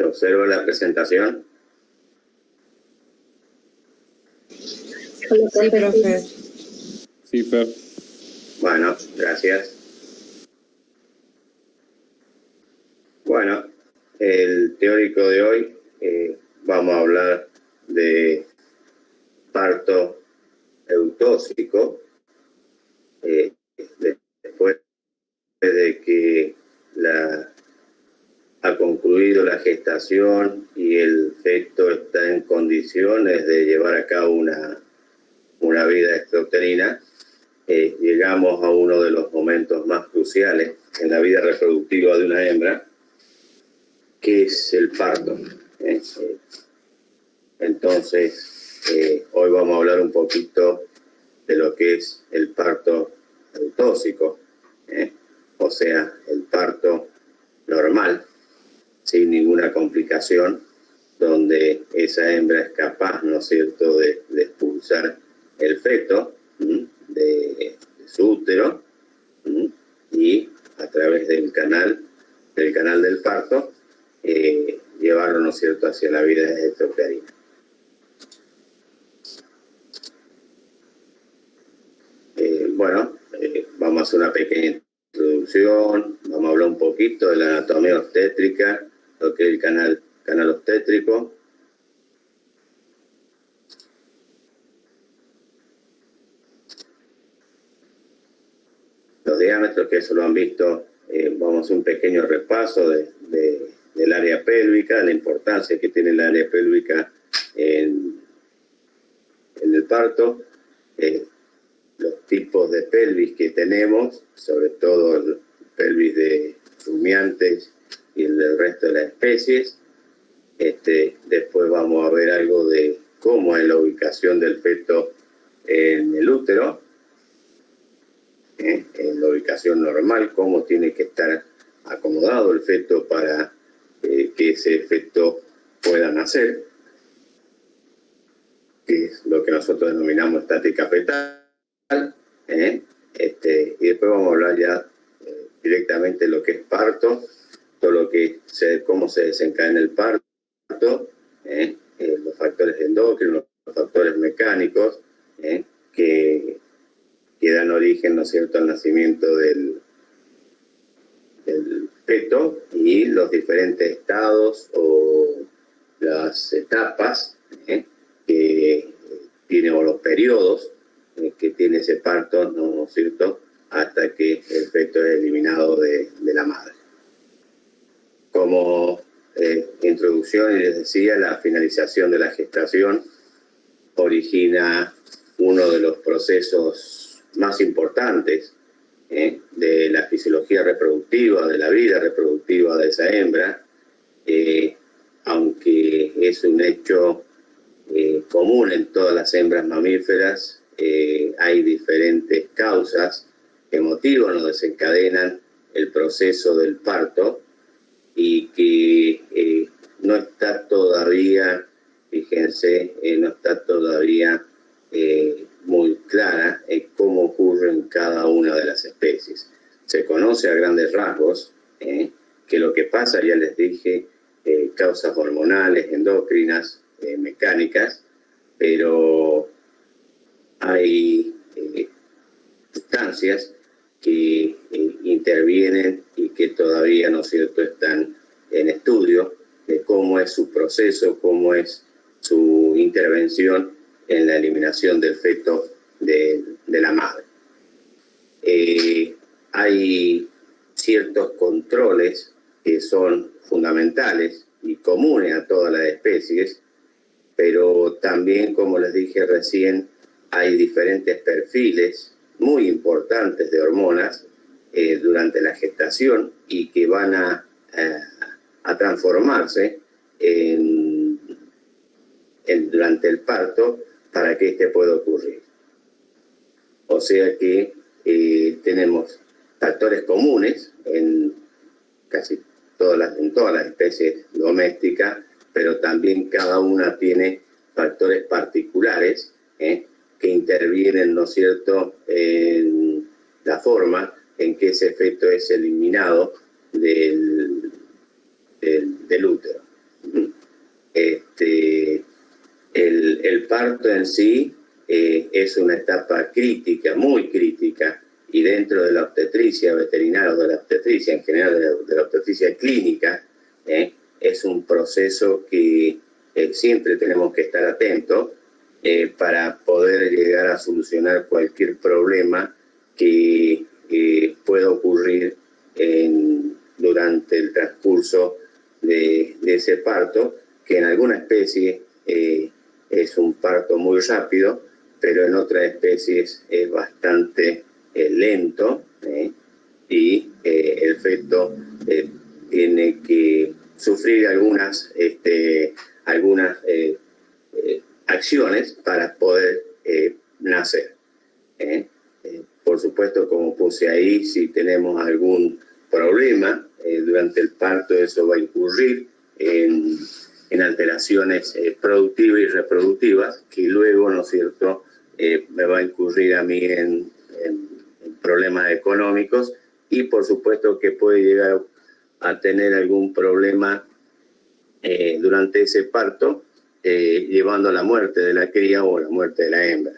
¿Se observa la presentación? Sí, profe. Sí, Fer. Bueno, gracias. Bueno, el teórico de hoy vamos a hablar de parto eutóxico. Después de que ha concluido la gestación y el feto está en condiciones de llevar a cabo una vida extrauterina, llegamos a uno de los momentos más cruciales en la vida reproductiva de una hembra, que es el parto. Entonces, hoy vamos a hablar un poquito de lo que es el parto eutóxico, o sea, el parto normal, sin ninguna complicación, donde esa hembra es capaz, ¿no es cierto?, de expulsar el feto de su útero y a través del canal del parto llevarlo, ¿no es cierto?, hacia la vida extrauterina. Vamos a hacer una pequeña introducción, vamos a hablar un poquito de la anatomía obstétrica, lo que es el canal obstétrico. Los diámetros, que eso lo han visto, vamos a hacer un pequeño repaso del área pélvica, la importancia que tiene el área pélvica en el parto, los tipos de pelvis que tenemos, sobre todo el pelvis de rumiantes y el del resto de las especies. Después vamos a ver algo de cómo es la ubicación del feto en el útero, en la ubicación normal, cómo tiene que estar acomodado el feto para que ese feto pueda nacer, que es lo que nosotros denominamos estática fetal. Y después vamos a hablar ya directamente de lo que es parto, todo lo que cómo se desencadena el parto, los factores endocrinos, los factores mecánicos que dan origen, ¿no es cierto?, al nacimiento del feto, y los diferentes estados o las etapas que tiene, o los periodos que tiene ese parto, ¿no es cierto?, hasta que el feto es eliminado de la madre. Como introducción, y les decía, la finalización de la gestación origina uno de los procesos más importantes de la fisiología reproductiva, de la vida reproductiva de esa hembra, aunque es un hecho común en todas las hembras mamíferas. Hay diferentes causas que motivan o desencadenan el proceso del parto, y que no está todavía, fíjense, no está todavía muy clara cómo ocurre en cada una de las especies. Se conoce a grandes rasgos que lo que pasa, ya les dije, causas hormonales, endocrinas, mecánicas, pero hay sustancias que intervienen y que todavía, ¿no es cierto?, están en estudio de cómo es su proceso, cómo es su intervención en la eliminación del feto de la madre. Hay ciertos controles que son fundamentales y comunes a todas las especies, pero también, como les dije recién, hay diferentes perfiles muy importantes de hormonas durante la gestación, y que van a transformarse durante el parto para que este pueda ocurrir. O sea que tenemos factores comunes en casi todas las especies domésticas, pero también cada una tiene factores particulares que intervienen, ¿no es cierto?, en la forma en que ese feto es eliminado del útero. El parto en sí es una etapa crítica, muy crítica, y dentro de la obstetricia veterinaria o de la obstetricia en general, de la obstetricia clínica, es un proceso que siempre tenemos que estar atentos para poder llegar a solucionar cualquier problema que pueda ocurrir durante el transcurso de ese parto, que en alguna especie es un parto muy rápido, pero en otras especies es bastante lento, y el feto tiene que sufrir algunas acciones para poder nacer. Por supuesto, como puse ahí, si tenemos algún problema durante el parto, eso va a incurrir en alteraciones productivas y reproductivas, que luego, ¿no es cierto?, me va a incurrir a mí en problemas económicos, y por supuesto que puede llegar a tener algún problema durante ese parto, llevando a la muerte de la cría o a la muerte de la hembra.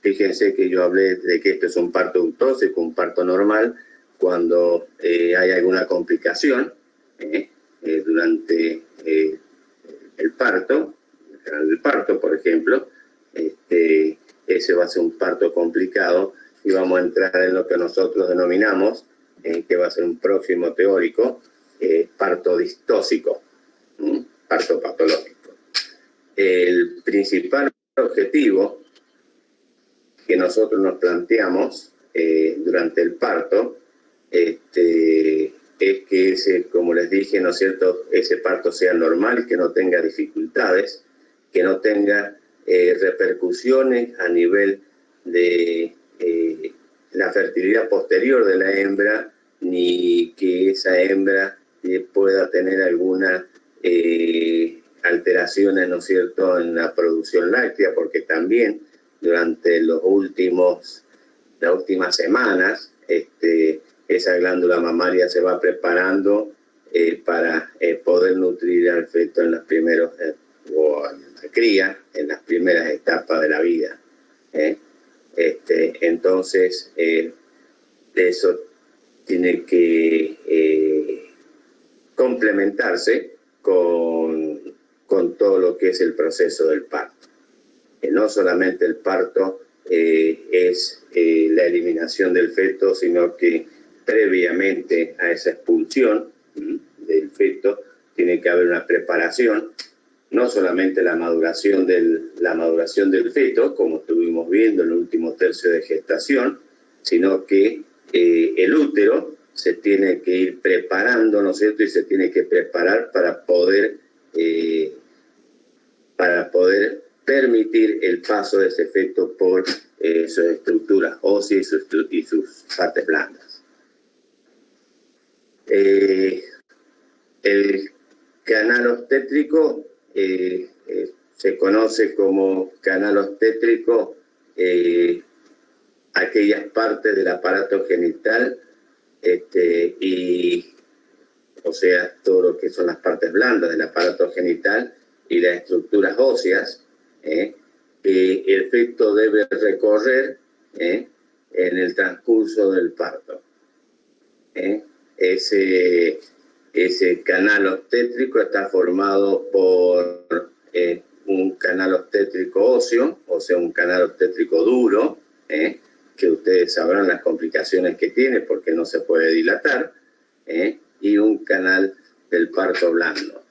Fíjense que yo hablé de que esto es un parto eutóxico, un parto normal, cuando hay alguna complicación durante el parto, por ejemplo, ese va a ser un parto complicado, y vamos a entrar en lo que nosotros denominamos, que va a ser un próximo teórico, parto distóxico, parto patológico. El principal objetivo que nosotros nos planteamos durante el parto es que como les dije, ¿no es cierto?, ese parto sea normal, que no tenga dificultades, que no tenga repercusiones a nivel de la fertilidad posterior de la hembra, ni que esa hembra pueda tener alguna alteraciones, ¿no es cierto?, en la producción láctea, porque también durante las últimas semanas esa glándula mamaria se va preparando para poder nutrir al feto en los primeros o en la cría, en las primeras etapas de la vida. Entonces, eso tiene que complementarse con todo lo que es el proceso del parto. No solamente el parto es la eliminación del feto, sino que previamente a esa expulsión del feto tiene que haber una preparación, no solamente la maduración del feto, como estuvimos viendo en el último tercio de gestación, sino que el útero se tiene que ir preparando, ¿no es cierto?, y se tiene que preparar para poder permitir el paso de ese feto por sus estructuras óseas y sus partes blandas. El canal obstétrico se conoce como canal obstétrico aquellas partes del aparato genital, o sea, todo lo que son las partes blandas del aparato genital y las estructuras óseas, que el feto debe recorrer en el transcurso del parto. Ese canal obstétrico está formado por un canal obstétrico óseo, o sea, un canal obstétrico duro, que ustedes sabrán las complicaciones que tiene porque no se puede dilatar, y un canal del parto blando.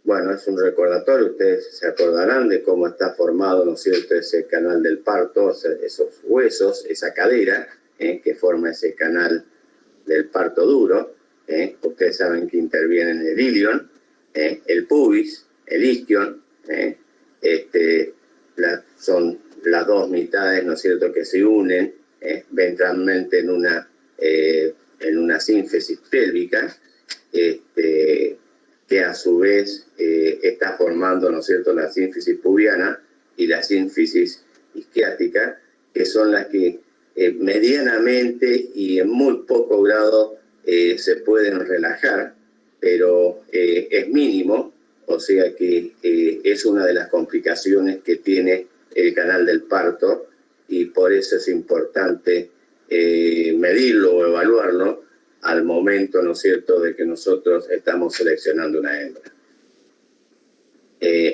Bueno, es un recordatorio, ustedes se acordarán de cómo está formado, ¿no es cierto?, ese canal del parto, esos huesos, esa cadera que forma ese canal del parto duro. Ustedes saben que intervienen el ilion, el pubis, el isquion, son las dos mitades, ¿no es cierto?, que se unen ventralmente en una sínfisis pélvica, que a su vez está formando, ¿no es cierto?, la sínfisis pubiana y la sínfisis isquiática, que son las que medianamente y en muy poco grado se pueden relajar, pero es mínimo, o sea que es una de las complicaciones que tiene el canal del parto, y por eso es importante medirlo o evaluarlo al momento, ¿no es cierto?, de que nosotros estamos seleccionando una hembra.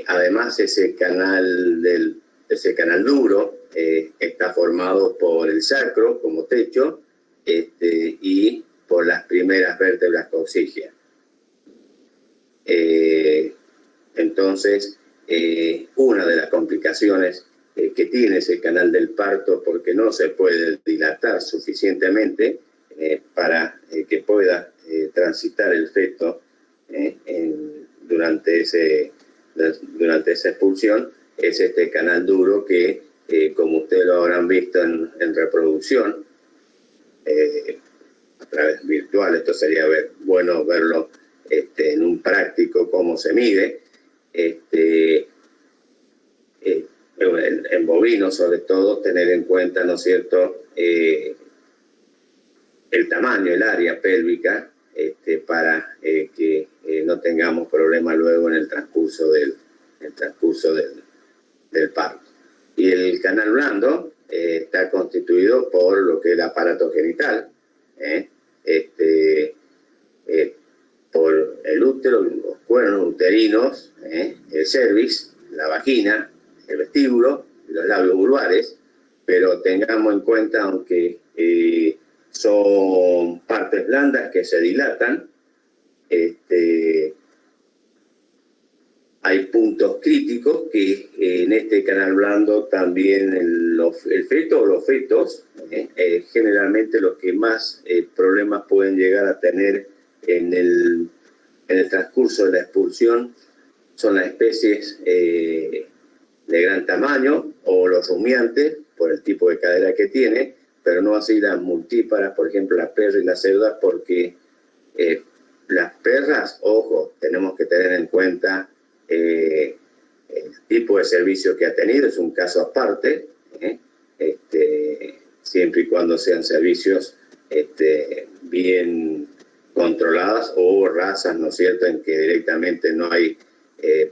Además, ese canal duro está formado por el sacro como techo y por las primeras vértebras coxígeas. Entonces, una de las complicaciones que tiene ese canal del parto, porque no se puede dilatar suficientemente para que pueda transitar el feto durante esa expulsión, es este canal duro que, como ustedes lo habrán visto en reproducción, a través virtual, esto sería bueno verlo en un práctico cómo se mide, en bovinos sobre todo, tener en cuenta, ¿no es cierto?, el tamaño, el área pélvica, para que no tengamos problemas luego en el transcurso del parto. Y el canal blando está constituido por lo que es el aparato genital, por el útero, los cuernos uterinos, el cervix, la vagina, el vestíbulo y los labios vulvares, pero tengamos en cuenta, aunque son partes blandas que se dilatan, hay puntos críticos que en este canal blando también el feto o los fetos, generalmente los que más problemas pueden llegar a tener en el transcurso de la expulsión son las especies de gran tamaño o los rumiantes, por el tipo de cadera que tiene, pero no así las multíparas, por ejemplo, las perras y las cerdas, porque las perras, ojo, tenemos que tener en cuenta el tipo de servicio que ha tenido, es un caso aparte, siempre y cuando sean servicios bien controladas o razas, ¿no es cierto?, en que directamente no hay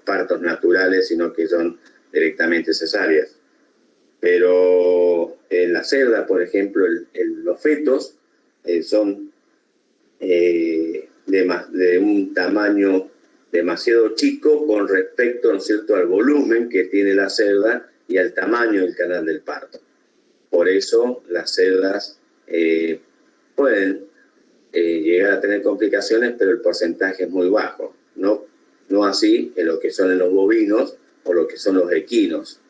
partos naturales, sino que son directamente cesáreas. Pero en la cerda, por ejemplo, los fetos son de un tamaño demasiado chico con respecto, ¿no es cierto?, al volumen que tiene la cerda y al tamaño del canal del parto. Por eso las cerdas pueden llegar a tener complicaciones, pero el porcentaje es muy bajo. No así en lo que son en los bovinos o lo que son los equinos,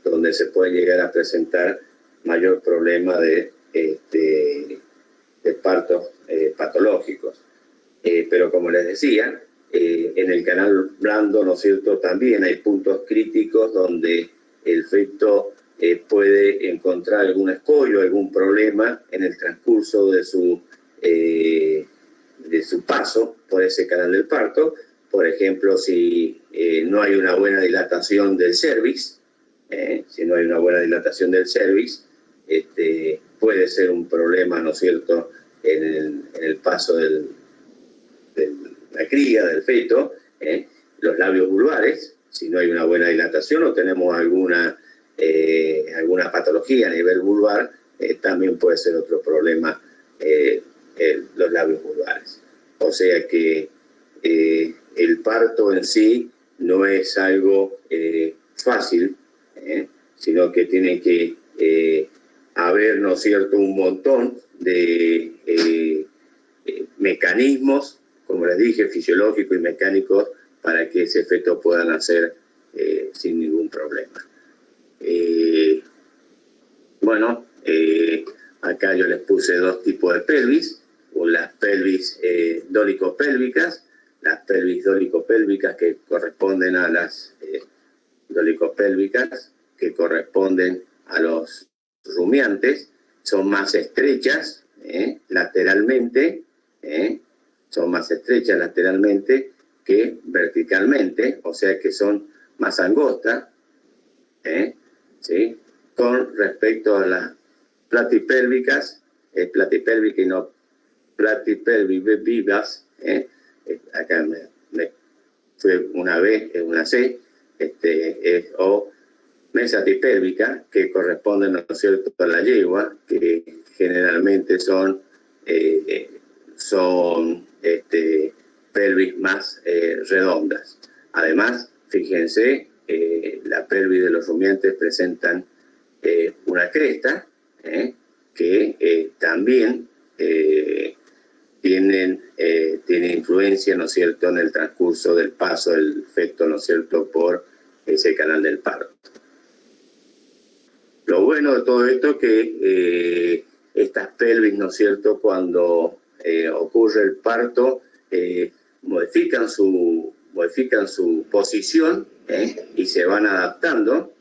donde se puede llegar a presentar mayor problema de partos patológicos. Pero como les decía, en el canal blando, ¿no es cierto?, también hay puntos críticos donde el feto puede encontrar algún escollo, algún problema en el transcurso de su paso por ese canal del parto. Por ejemplo, si no hay una buena dilatación del cervix, puede ser un problema, ¿no es cierto?, en el paso de la cría, del feto. Los labios vulvares, si no hay una buena dilatación o tenemos alguna patología a nivel vulvar, también puede ser otro problema los labios vulvares. O sea que el parto en sí no es algo fácil, sino que tiene que haber, ¿no es cierto?, un montón de mecanismos, como les dije, fisiológicos y mecánicos, para que ese feto pueda nacer sin ningún problema. Acá yo les puse dos tipos de pelvis, las pelvis dólico-pélvicas, las pelvis dólico-pélvicas que corresponden a las dolicopélvicas, que corresponden a los rumiantes, son más estrechas lateralmente, que verticalmente, o sea que son más angostas, ¿sí?, con respecto a las platipélvicas, platipélvica y no platypelvis vivas, acá me fue una B, una C, o mesatipélvica, que corresponden, ¿no es cierto?, a la yegua, que generalmente son pelvis más redondas. Además, fíjense, la pelvis de los rumiantes presentan una cresta, que también tiene influencia, ¿no es cierto?, en el transcurso del paso del feto, ¿no es cierto?, por ese canal del parto. Lo bueno de todo esto es que estas pelvis, ¿no es cierto?, cuando ocurre el parto, modifican su posición, y se van adaptando,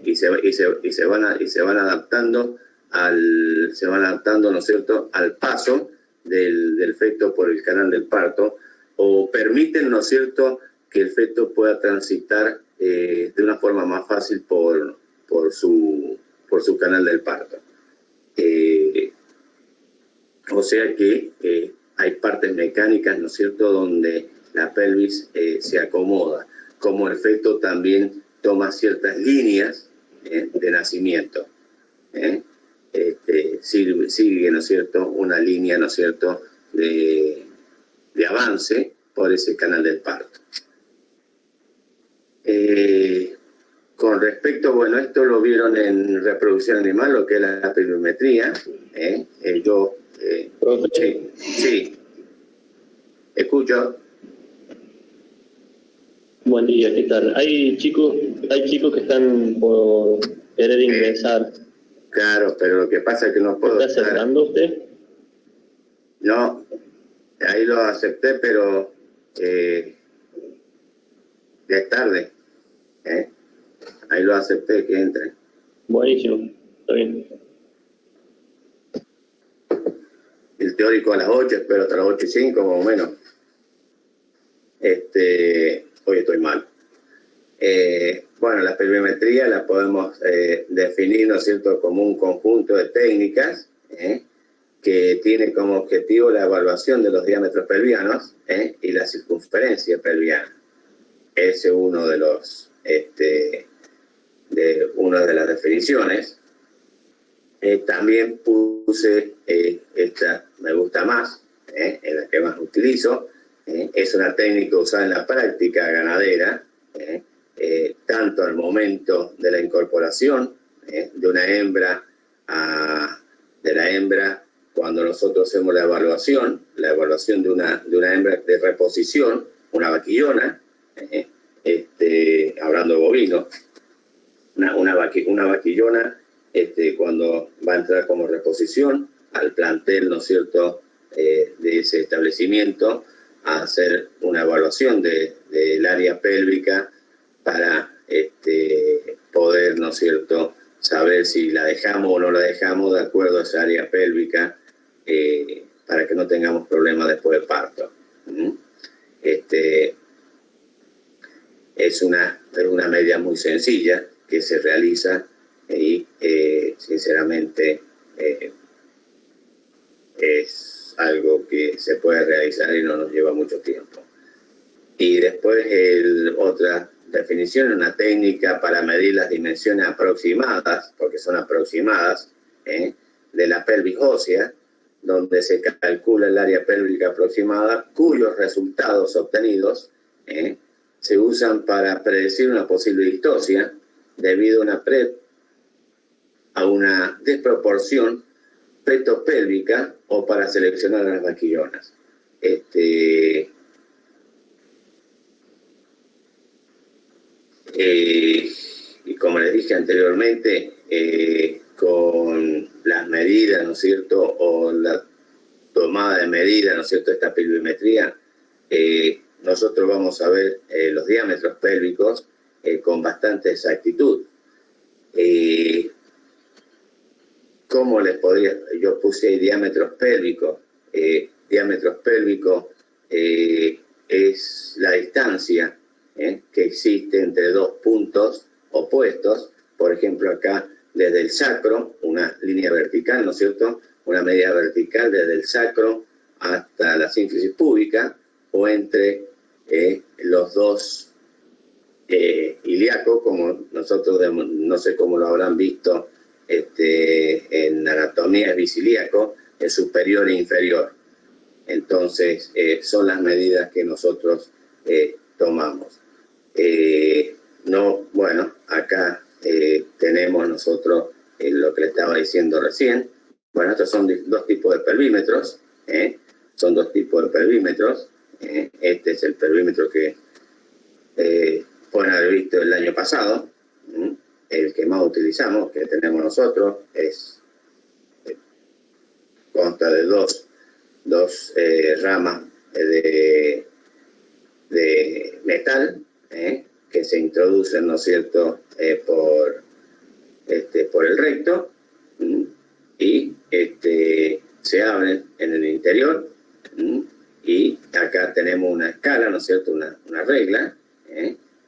y se van adaptando, ¿no es cierto?, al paso del feto por el canal del parto, o permiten, ¿no es cierto?, que el feto pueda transitar de una forma más fácil por su canal del parto. O sea que hay partes mecánicas, ¿no es cierto?, donde la pelvis se acomoda, como el feto también toma ciertas líneas de nacimiento. Sigue, ¿no es cierto?, una línea, ¿no es cierto?, de avance por ese canal del parto. Con respecto, bueno, esto lo vieron en reproducción animal, lo que es la pelvimetría. Sí, escucho. Buen día, ¿qué tal? Hay chicos que están por querer ingresar. Claro, pero lo que pasa es que no puedo. ¿Está aceptando usted? No, ahí lo acepté, pero ya es tarde. Ahí lo acepté que entre. Buenísimo, está bien. El teórico a las 8, espero hasta las 8:05 más o menos. Hoy estoy mal. Bueno, la pelvimetría la podemos definir, ¿no es cierto?, como un conjunto de técnicas que tiene como objetivo la evaluación de los diámetros pelvianos y la circunferencia pelviana. Ese es uno de los una de las definiciones. También puse esta, me gusta más, es la que más utilizo. Es una técnica usada en la práctica ganadera, tanto al momento de la incorporación de una hembra cuando nosotros hacemos la evaluación de una hembra de reposición, una vaquillona, hablando de bovino, una vaquillona, cuando va a entrar como reposición al plantel, ¿no es cierto?, de ese establecimiento, a hacer una evaluación del área pélvica para poder, ¿no es cierto?, saber si la dejamos o no la dejamos de acuerdo a esa área pélvica, para que no tengamos problemas después del parto. Es una medida muy sencilla que se realiza y sinceramente es algo que se puede realizar y no nos lleva mucho tiempo. Y después otra definición, una técnica para medir las dimensiones aproximadas, porque son aproximadas, de la pelvis ósea, donde se calcula el área pélvica aproximada, cuyos resultados obtenidos se usan para predecir una posible distosia debido a una desproporción petopélvica o para seleccionar a las vaquillonas. Y como les dije anteriormente, con las medidas, ¿no es cierto?, o la tomada de medidas, ¿no es cierto?, esta pelvimetría, nosotros vamos a ver los diámetros pélvicos con bastante exactitud. ¿Cómo les podría? Yo puse ahí diámetros pélvicos. Diámetros pélvicos es la distancia que existe entre dos puntos opuestos. Por ejemplo, acá desde el sacro, una línea vertical, ¿no es cierto?, una medida vertical desde el sacro hasta la sínfisis púbica o entre los dos ilíacos, como nosotros, no sé cómo lo habrán visto en anatomía, es bicilíaco, es superior e inferior. Entonces, son las medidas que nosotros tomamos. No, bueno, acá tenemos nosotros lo que le estaba diciendo recién. Bueno, estos son dos tipos de pelvímetros, son dos tipos de pelvímetros. Este es el pelvímetro que pueden haber visto el año pasado. El que más utilizamos, que tenemos nosotros, consta de dos ramas de metal que se introducen, ¿no es cierto?, por el recto y se abren en el interior. Y acá tenemos una escala, ¿no es cierto?, una regla,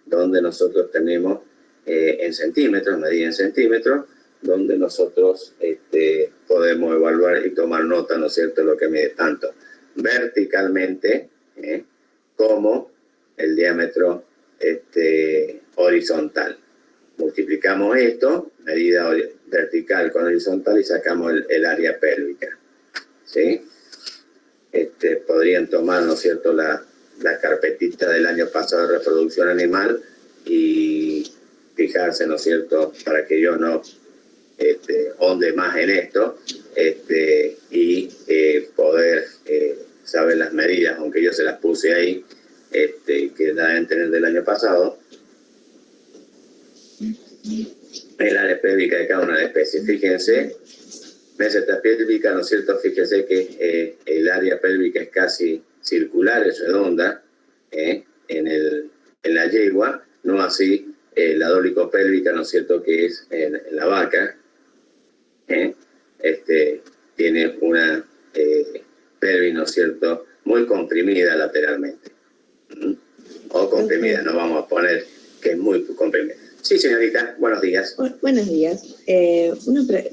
donde nosotros tenemos en centímetros, medida en centímetros, donde nosotros podemos evaluar y tomar nota, ¿no es cierto?, lo que mide tanto verticalmente como el diámetro horizontal. Multiplicamos esto, medida vertical con horizontal, y sacamos el área pélvica, ¿sí? Podrían tomar, ¿no es cierto?, la carpetita del año pasado de reproducción animal y fijarse, ¿no es cierto?, para que yo no onde más en esto, y poder saber las medidas, aunque yo se las puse ahí, que la deben tener del año pasado, el área pélvica de cada una de las especies. Fíjense, meseta pélvica, ¿no es cierto?, fíjense que el área pélvica es casi circular, es redonda, en la yegua, no así la dólico-pélvica, ¿no es cierto?, que es en la vaca. Tiene una pelvis, ¿no es cierto?, muy comprimida lateralmente. O comprimida, no vamos a poner que es muy comprimida. Sí, señorita, buenos días. Buenos días.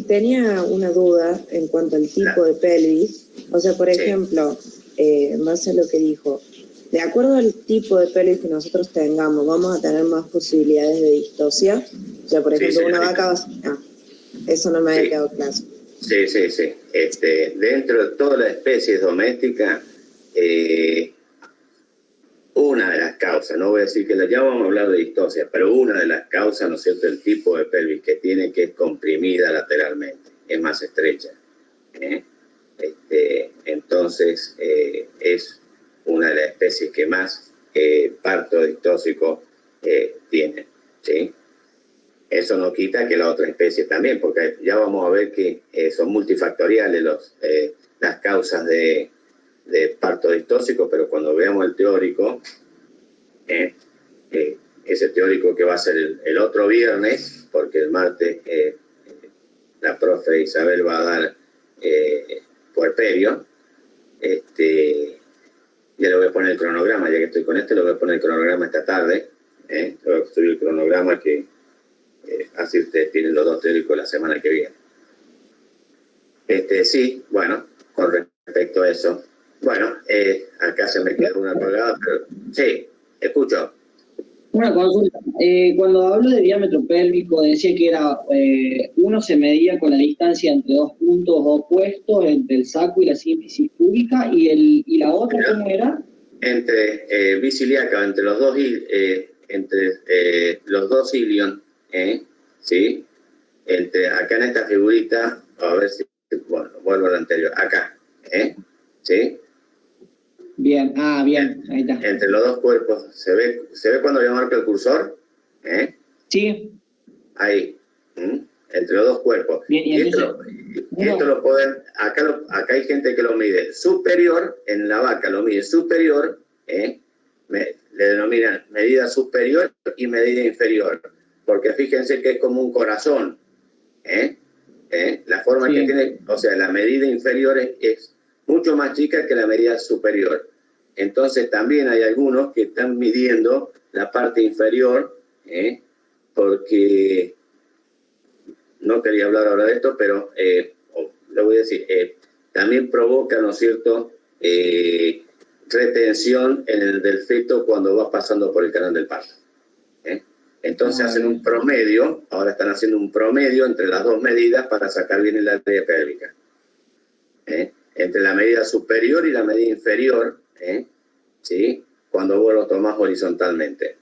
Tenía una duda en cuanto al tipo de pelvis. O sea, por ejemplo, en base a lo que dijo, de acuerdo al tipo de pelvis que nosotros tengamos, ¿vamos a tener más posibilidades de distosia? O sea, por ejemplo, una vaca... eso no me había quedado claro. Sí. Dentro de todas las especies domésticas, una de las causas, no voy a decir que ya vamos a hablar de distosia, pero una de las causas, ¿no es cierto?, el tipo de pelvis que tiene, que es comprimida lateralmente, es más estrecha. Entonces, es una de las especies que más parto distóxico tiene, ¿sí? Eso no quita que la otra especie también, porque ya vamos a ver que son multifactoriales las causas de parto distóxico, pero cuando veamos el teórico, ese teórico que va a ser el otro viernes, porque el martes la profe Isabel va a dar puerperio, ya le voy a poner el cronograma, ya que estoy con le voy a poner el cronograma esta tarde, le voy a subir el cronograma que así ustedes tienen los dos teóricos la semana que viene. Sí, bueno, con respecto a eso, bueno, acá se me quedó una colgada, pero sí, escucho. Una consulta. Cuando hablo de diámetro pélvico, decía que era uno se medía con la distancia entre dos puntos opuestos, entre el saco y la sínfisis púbica, y la otra, ¿cómo era? Entre biciliaca, entre los dos ilion, ¿sí? Acá en esta figurita, a ver si, bueno, vuelvo a la anterior, acá, ¿sí? Bien, bien, ahí está. Entre los dos cuerpos, ¿se ve cuando yo marco el cursor? Sí. Ahí, entre los dos cuerpos. Bien, y esto lo pueden, acá hay gente que lo mide superior, en la vaca lo mide superior, le denominan medida superior y medida inferior, porque fíjense que es como un corazón, la forma que tiene, o sea, la medida inferior es mucho más chica que la medida superior. Entonces también hay algunos que están midiendo la parte inferior, porque no quería hablar ahora de esto, pero le voy a decir, también provoca, ¿no es cierto?, retención del feto cuando va pasando por el canal del parto. Entonces hacen un promedio, ahora están haciendo un promedio entre las dos medidas para sacar bien el área pélvica. Entre la medida superior y la medida inferior, ¿sí?, cuando vos lo tomás horizontalmente.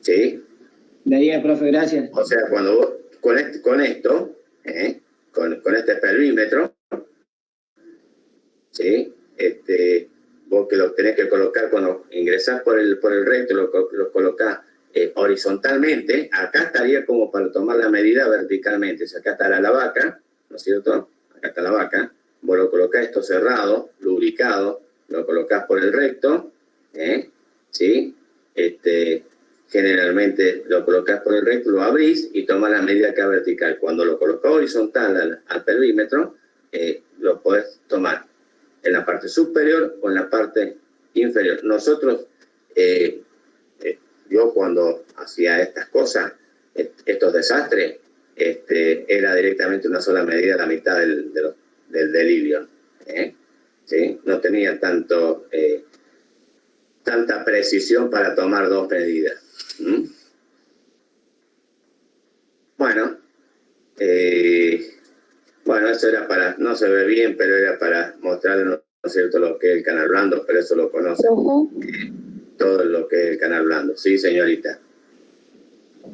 ¿Sí? De ahí, profe, gracias. O sea, cuando vos, con esto, con este pelvímetro, ¿sí?, vos que lo tenés que colocar cuando ingresás por el recto, lo colocás horizontalmente, acá estaría como para tomar la medida verticalmente. O sea, acá estará la vaca, ¿no es cierto? Acá está la vaca. Vos lo colocás esto cerrado, lubricado, lo colocás por el recto, ¿sí? Generalmente lo colocás por el recto, lo abrís y tomás la medida acá vertical. Cuando lo colocás horizontal al pelvímetro, lo podés tomar en la parte superior o en la parte inferior. Nosotros, yo cuando hacía estas cosas, estos desastres, era directamente una sola medida, la mitad del delirio. ¿Sí? No tenía tanta precisión para tomar dos medidas. Bueno, eso era para, no se ve bien, pero era para mostrarle, ¿no es cierto?, lo que es el canal blando, pero eso lo conoce todo lo que es el canal blando. Sí, señorita.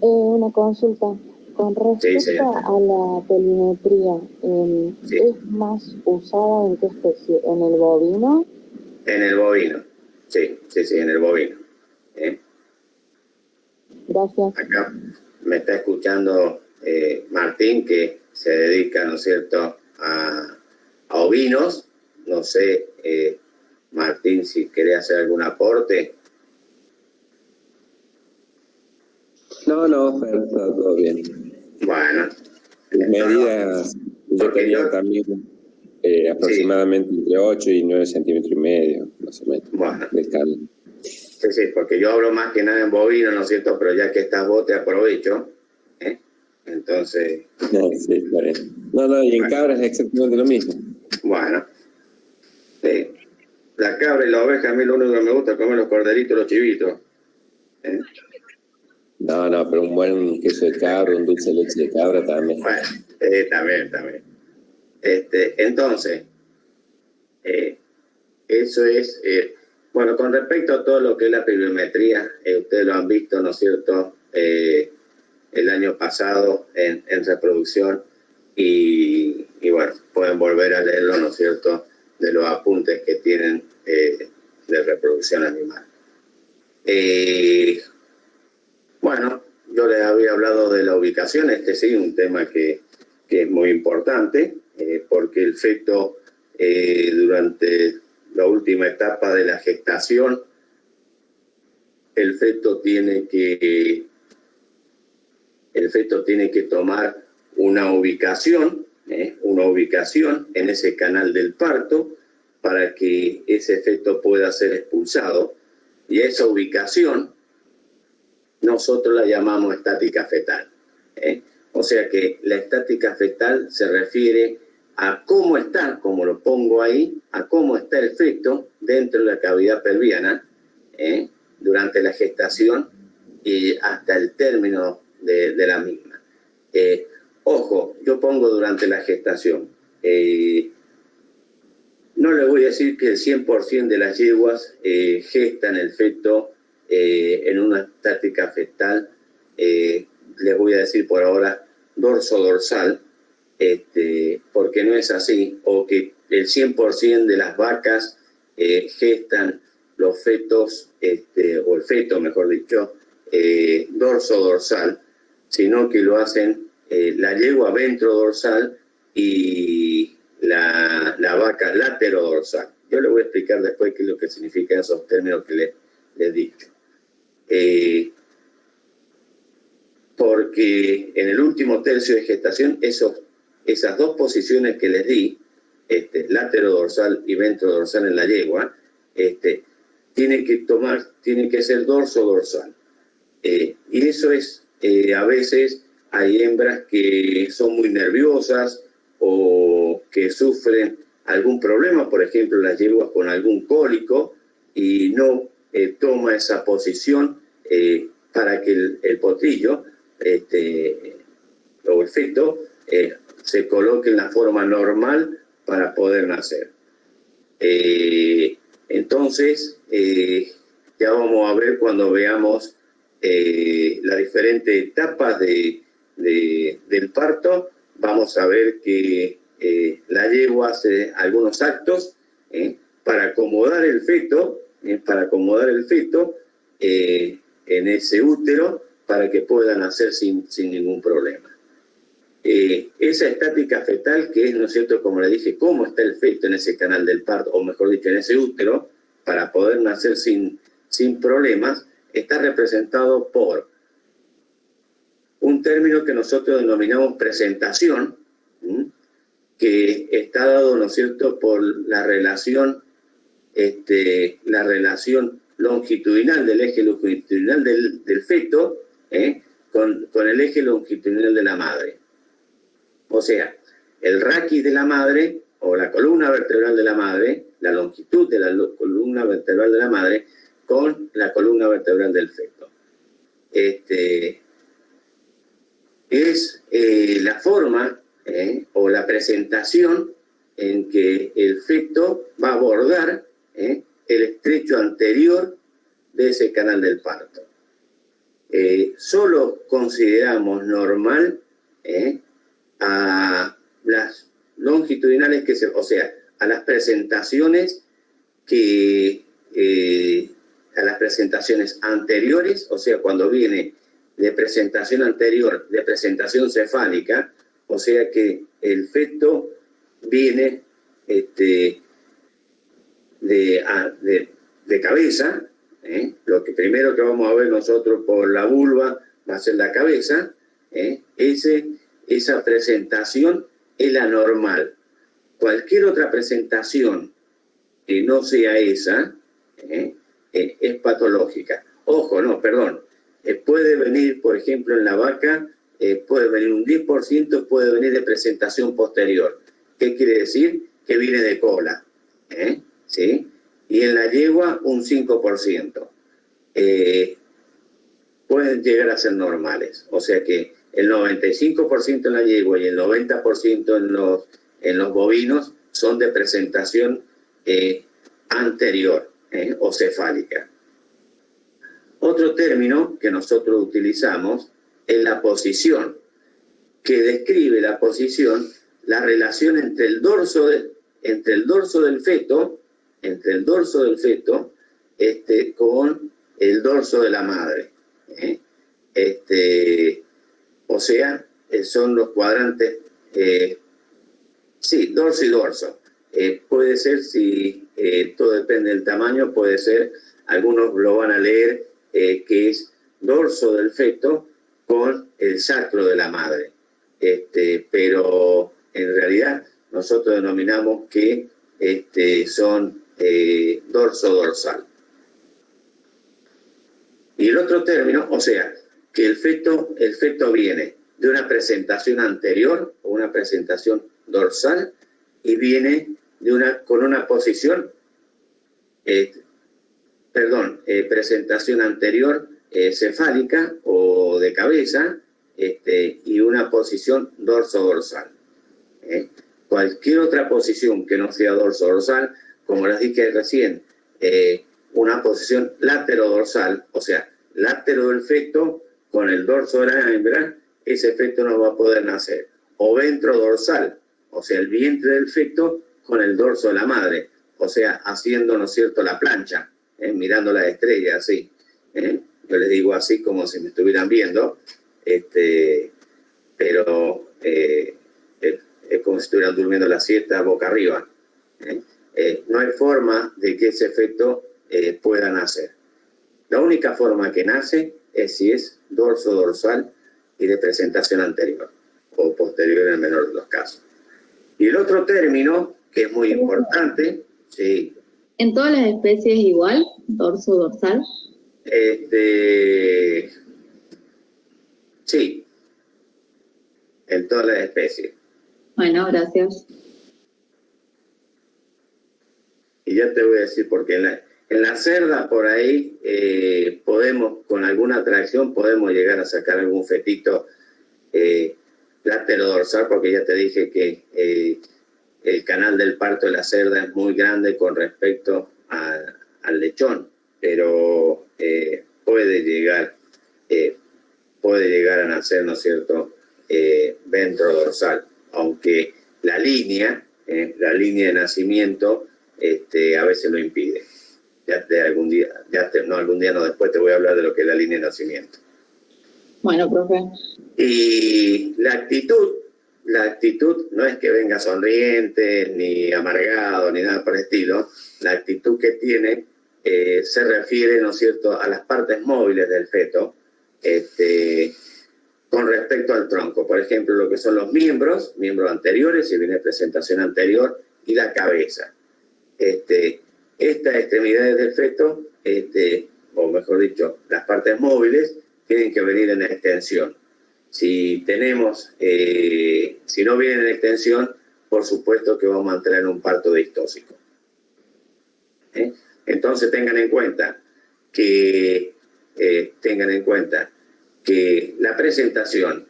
Una consulta. Con respecto a la pelimetría, ¿es más usada en qué especie? ¿En el bovino? En el bovino, sí, en el bovino. Gracias. Acá me está escuchando Martín, que se dedica, ¿no es cierto?, a ovinos. No sé, Martín, si querés hacer algún aporte. No, Fer, está todo bien. Bueno. Medidas, yo tenía también aproximadamente entre 8 y 9 centímetros y medio, más o menos, de escala. Sí, porque yo hablo más que nada en bovino, ¿no es cierto? Pero ya que estás vos, te aprovecho. Entonces... Sí, está bien. No, y en cabras es exactamente lo mismo. Bueno. La cabra y la oveja, a mí lo único que me gusta es comer los corderitos, los chivitos. No, pero un buen queso de cabra, un dulce de leche de cabra también. Bueno, también. Entonces, eso es... bueno, con respecto a todo lo que es la pluviometría, ustedes lo han visto, ¿no es cierto?, el año pasado en reproducción y bueno, pueden volver a leerlo, ¿no es cierto?, de los apuntes que tienen de reproducción animal. Bueno, yo les había hablado de la ubicación, sí, un tema que es muy importante, porque el feto durante la última etapa de la gestación, el feto tiene que tomar una ubicación en ese canal del parto para que ese feto pueda ser expulsado, y esa ubicación nosotros la llamamos estática fetal. O sea que la estática fetal se refiere a cómo está, como lo pongo ahí, a cómo está el feto dentro de la cavidad pelviana durante la gestación y hasta el término de la misma. Ojo, yo pongo durante la gestación. No les voy a decir que el 100% de las yeguas gestan el feto en una estática fetal. Les voy a decir por ahora dorso-dorsal, porque no es así, o que el 100% de las vacas gestan los fetos, o el feto, mejor dicho, dorso-dorsal, sino que lo hacen la yegua ventro-dorsal y la vaca látero-dorsal. Yo les voy a explicar después qué es lo que significan esos términos que les he dicho. Porque en el último tercio de gestación, esas dos posiciones que les di, látero-dorsal y ventro-dorsal en la yegua, tiene que ser dorso-dorsal. Y eso es a veces hay hembras que son muy nerviosas o que sufren algún problema, por ejemplo, las yeguas con algún cólico y no toma esa posición para que el potrillo o el feto se coloque en la forma normal para poder nacer. Entonces, ya vamos a ver cuando veamos las diferentes etapas del parto, vamos a ver que la yegua hace algunos actos para acomodar el feto, en ese útero para que pueda nacer sin ningún problema. Esa estática fetal, que es, ¿no es cierto?, como le dije, cómo está el feto en ese canal del parto, o mejor dicho, en ese útero, para poder nacer sin problemas, está representado por un término que nosotros denominamos presentación, que está dado, ¿no es cierto?, por la relación longitudinal del eje longitudinal del feto con el eje longitudinal de la madre. O sea, el raquis de la madre o la columna vertebral de la madre, la longitud de la columna vertebral de la madre con la columna vertebral del feto. Es la forma o la presentación en que el feto va a abordar el estrecho anterior de ese canal del parto. Solo consideramos normal a las longitudinales o sea, a las presentaciones a las presentaciones anteriores, o sea, cuando viene de presentación anterior, de presentación cefálica, o sea que el feto viene de cabeza, lo que primero que vamos a ver nosotros por la vulva va a ser la cabeza, esa presentación es la normal. Cualquier otra presentación que no sea esa es patológica. Ojo, no, perdón. Puede venir, por ejemplo, en la vaca, puede venir un 10%, puede venir de presentación posterior. ¿Qué quiere decir? Que viene de cola. ¿Sí? Y en la yegua un 5%. Pueden llegar a ser normales. O sea que el 95% en la yegua y el 90% en los bovinos son de presentación anterior o cefálica. Otro término que nosotros utilizamos es la posición, que describe la posición, la relación entre el dorso del feto con el dorso de la madre. O sea, son los cuadrantes, sí, dorso y dorso. Puede ser, si todo depende del tamaño, puede ser, algunos lo van a leer, que es dorso del feto con el sacro de la madre. Pero en realidad nosotros denominamos que son dorso-dorsal. Y el otro término, o sea, que el feto viene de una presentación anterior o una presentación dorsal y viene con una posición, presentación anterior cefálica o de cabeza y una posición dorso-dorsal. Cualquier otra posición que no sea dorso-dorsal, como les dije recién, una posición látero-dorsal, o sea, látero del feto con el dorso de la hembra, ese feto no va a poder nacer. O ventro-dorsal, o sea, el vientre del feto con el dorso de la madre, o sea, haciendo, ¿no es cierto?, la plancha, mirando las estrellas, así. Yo les digo así como si me estuvieran viendo, pero es como si estuvieran durmiendo la siesta boca arriba. No hay forma de que ese feto pueda nacer. La única forma que nace es si es dorso-dorsal y de presentación anterior o posterior en el menor de los casos. Y el otro término, que es muy importante, sí. ¿En todas las especies igual, dorso-dorsal? Sí. En todas las especies. Bueno, gracias. Y ya te voy a decir, porque en la cerda por ahí podemos, con alguna atracción, podemos llegar a sacar algún fetito laterodorsal, porque ya te dije que el canal del parto de la cerda es muy grande con respecto al lechón, pero puede llegar a nacer, ¿no es cierto?, ventrodorsal, aunque la línea de nacimiento a veces lo impide. Algún día, después te voy a hablar de lo que es la línea de nacimiento. Bueno, profe. Y la actitud no es que venga sonriente, ni amargado, ni nada por el estilo. La actitud que tiene se refiere, ¿no es cierto?, a las partes móviles del feto, con respecto al tronco. Por ejemplo, lo que son los miembros anteriores, si viene presentación anterior, y la cabeza. Estas extremidades del feto, o mejor dicho, las partes móviles, tienen que venir en extensión. Si no vienen en extensión, por supuesto que vamos a entrar en un parto distóxico. Entonces tengan en cuenta que la presentación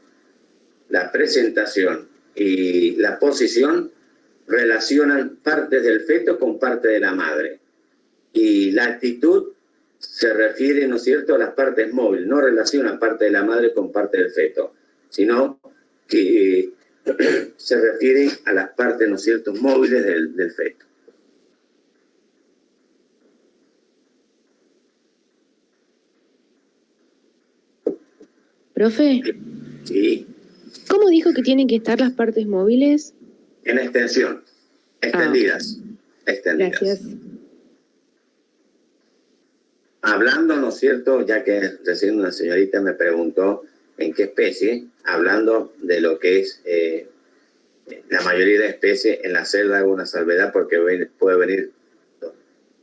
y la posición relacionan partes del feto con parte de la madre. Y la actitud se refiere, ¿no es cierto?, a las partes móviles, no relaciona parte de la madre con parte del feto, sino que se refiere a las partes, ¿no es cierto?, móviles del feto. Profe. Sí. ¿Cómo dijo que tienen que estar las partes móviles? En extensión, extendidas. Gracias. Hablando, ¿no es cierto?, ya que recién una señorita me preguntó en qué especie, hablando de lo que es la mayoría de especies, en la cerda hago una salvedad porque puede venir,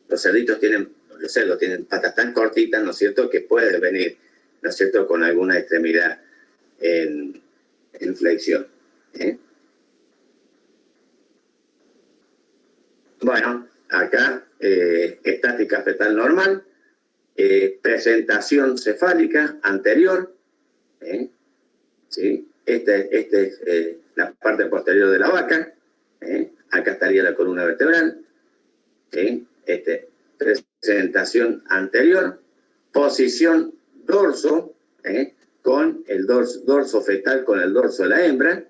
los cerdos tienen patas tan cortitas, ¿no es cierto?, que puede venir, ¿no es cierto?, con alguna extremidad en flexión. Bueno, acá estática fetal normal, presentación cefálica anterior, ¿sí? Esta es la parte posterior de la vaca, acá estaría la columna vertebral, ¿sí? Presentación anterior, posición dorso, con el dorso fetal con el dorso de la hembra,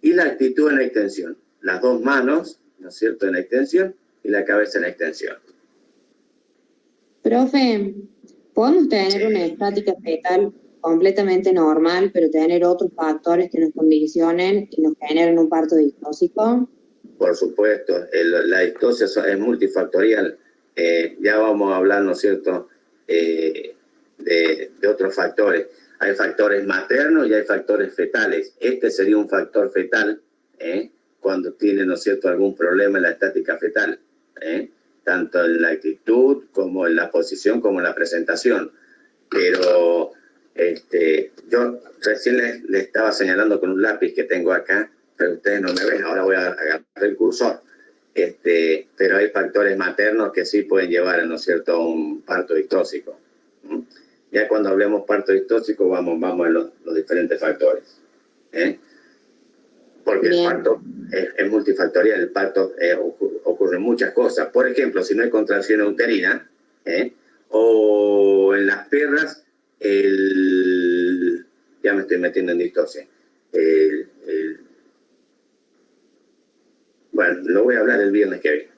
y la actitud en extensión, las dos manos, ¿no es cierto?, en extensión, y la cabeza en extensión. Profe, ¿podemos tener una estática fetal completamente normal, pero tener otros factores que nos condicionen y nos generen un parto distóxico? Por supuesto, la distosia es multifactorial. Ya vamos a hablar, ¿no es cierto?, de otros factores. Hay factores maternos y hay factores fetales. Este sería un factor fetal cuando tiene, ¿no es cierto?, algún problema en la estática fetal, tanto en la actitud como en la posición como en la presentación. Pero yo recién le estaba señalando con un lápiz que tengo acá, pero ustedes no me ven, ahora voy a agarrar el cursor. Pero hay factores maternos que sí pueden llevar, ¿no es cierto?, a un parto distóxico. Ya cuando hablemos parto distóxico vamos a los diferentes factores. Porque el parto es multifactorial, el parto ocurren muchas cosas. Por ejemplo, si no hay contracción uterina, o en las perras, ya me estoy metiendo en distosia. Bueno, lo voy a hablar el viernes que viene.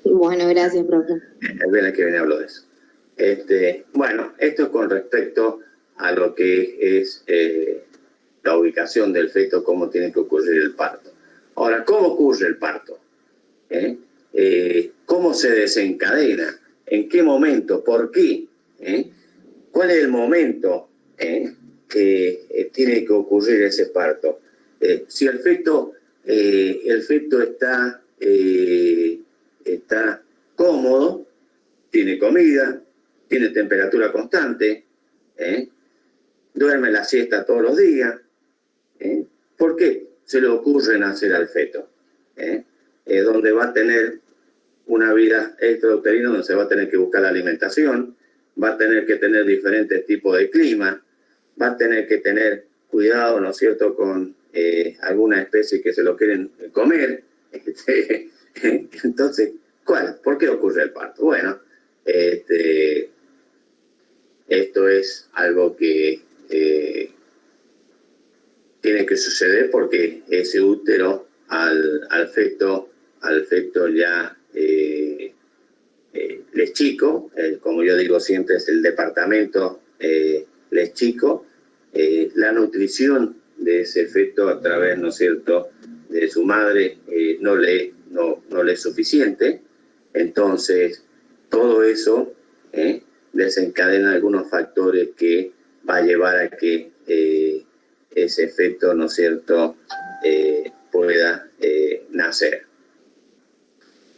Bueno, gracias, profe. El viernes que viene hablo de eso. Bueno, esto es con respecto a lo que es la ubicación del feto, cómo tiene que ocurrir el parto. Ahora, ¿cómo ocurre el parto? ¿Cómo se desencadena? ¿En qué momento? ¿Por qué? ¿Cuál es el momento que tiene que ocurrir ese parto? Si el feto está cómodo, tiene comida, tiene temperatura constante, duerme la siesta todos los días, ¿Por qué se le ocurre nacer al feto? Donde va a tener una vida extrauterina, donde se va a tener que buscar la alimentación, va a tener que tener diferentes tipos de clima, va a tener que tener cuidado, ¿no es cierto?, con alguna especie que se lo quieren comer. Entonces, ¿por qué ocurre el parto? Bueno, esto es algo que tiene que suceder porque ese útero al feto ya les chico, como yo digo siempre, es el departamento les chico, la nutrición de ese feto a través, ¿no es cierto?, de su madre no le es suficiente. Entonces, todo eso desencadena algunos factores que va a llevar a que ese feto, ¿no es cierto?, pueda nacer.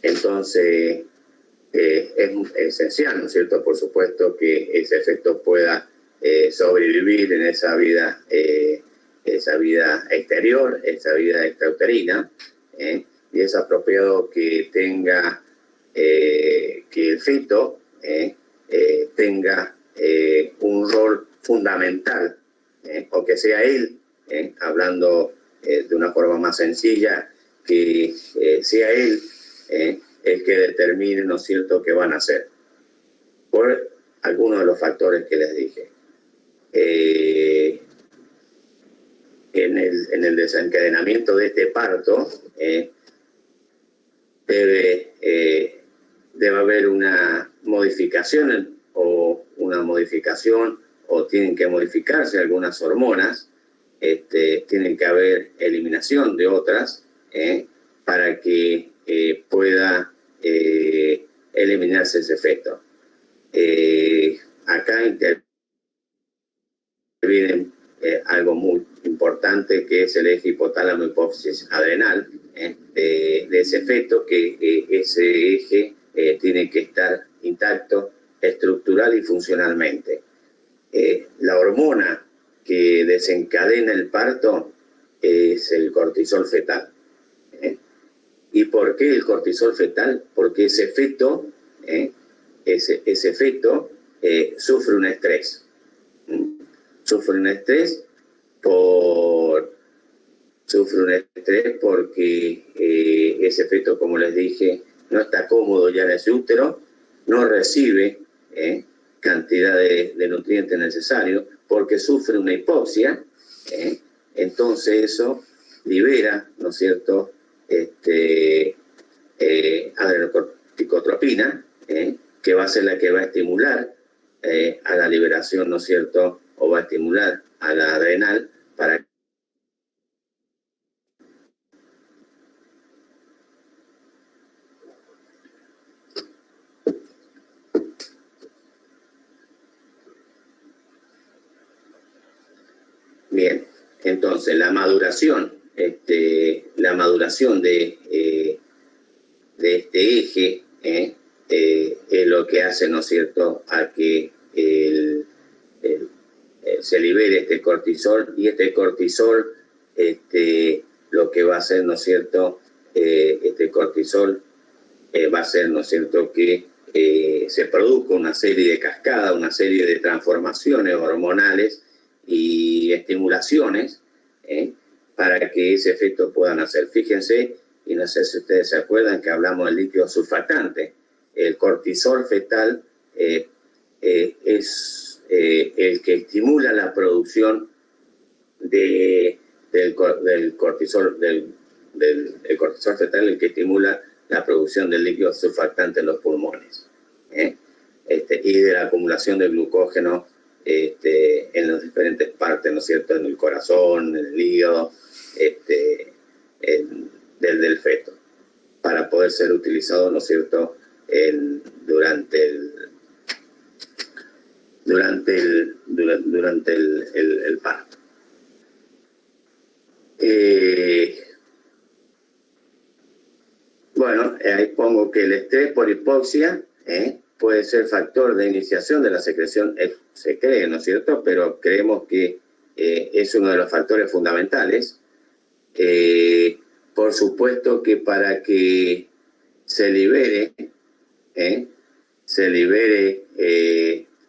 Entonces, es esencial, ¿no es cierto?, por supuesto, que ese feto pueda sobrevivir en esa vida exterior, esa vida extrauterina, y es apropiado que tenga, que el feto tenga un rol fundamental, o que sea él, hablando de una forma más sencilla, que sea él el que determine, ¿no es cierto?, qué van a hacer, por algunos de los factores que les dije. En el desencadenamiento de este parto debe haber una modificación o tienen que modificarse algunas hormonas, tienen que haber eliminación de otras para que pueda eliminarse ese efecto. Acá interviene algo muy importante, que es el eje hipotálamo hipófisis adrenal, de ese efecto, que ese eje tiene que estar intacto estructural y funcionalmente. La hormona que desencadena el parto es el cortisol fetal. ¿Y por qué el cortisol fetal? Porque ese feto, sufre un estrés. Sufre un estrés porque ese feto, como les dije, no está cómodo ya en ese útero, no recibe cantidad de nutrientes necesarios, porque sufre una hipoxia. Entonces eso libera, ¿no es cierto?, adrenocorticotropina, que va a ser la que va a estimular a la liberación, ¿no es cierto?, o va a estimular a la adrenal para bien. Entonces, la maduración de este eje es lo que hace, ¿no es cierto?, a que se libere este cortisol, y este cortisol lo que va a hacer, ¿no es cierto?, este cortisol va a hacer, ¿no es cierto?, que se produzca una serie de cascadas, una serie de transformaciones hormonales y estimulaciones para que ese efecto pueda nacer. Fíjense, y no sé si ustedes se acuerdan que hablamos del líquido surfactante. El cortisol fetal es el que estimula la producción del cortisol, el cortisol fetal, el que estimula la producción del líquido surfactante en los pulmones, y de la acumulación de glucógeno en las diferentes partes, ¿no es cierto?, en el corazón, en el hígado, del feto, para poder ser utilizado, ¿no es cierto?, durante el parto. Bueno, ahí pongo que el estrés por hipoxia puede ser factor de iniciación de la secreción, se cree, ¿no es cierto?, pero creemos que es uno de los factores fundamentales. Por supuesto que para que se libere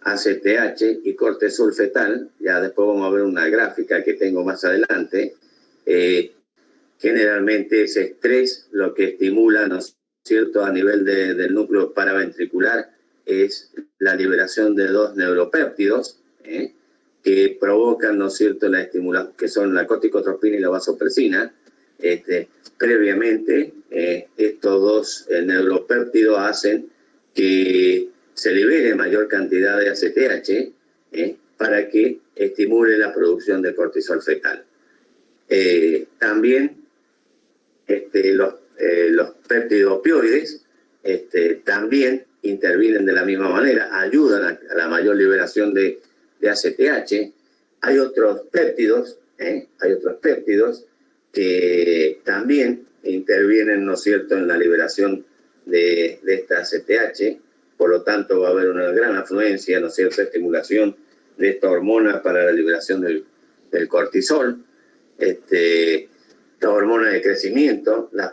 ACTH y cortisol fetal, ya después vamos a ver una gráfica que tengo más adelante, generalmente ese estrés lo que estimula, ¿no es cierto?, a nivel del núcleo paraventricular es la liberación de dos neuropéptidos que provocan, ¿no es cierto?, la estimulación, que son la corticotropina y la vasopresina. Previamente, estos dos neuropéptidos hacen que se libere mayor cantidad de ACTH para que estimule la producción de cortisol fetal. También los péptidos opioides también intervienen de la misma manera, ayudan a la mayor liberación de ACTH. Hay otros péptidos que también intervienen, ¿no es cierto?, en la liberación de esta ACTH. Por lo tanto, va a haber una gran afluencia, ¿no es cierto?, estimulación de esta hormona para la liberación del cortisol. La hormona de crecimiento, las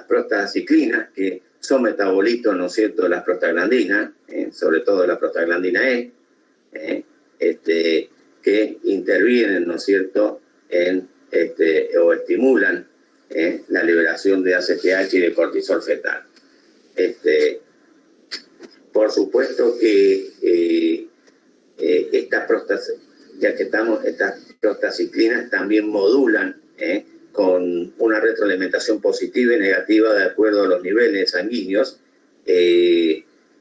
prostaciclinas, que son metabolitos, ¿no es cierto?, de las prostaglandinas, sobre todo de la prostaglandina E, que intervienen, ¿no es cierto?, o estimulan la liberación de ACTH y de cortisol fetal. Por supuesto que estas prostaciclinas también modulan con una retroalimentación positiva y negativa de acuerdo a los niveles sanguíneos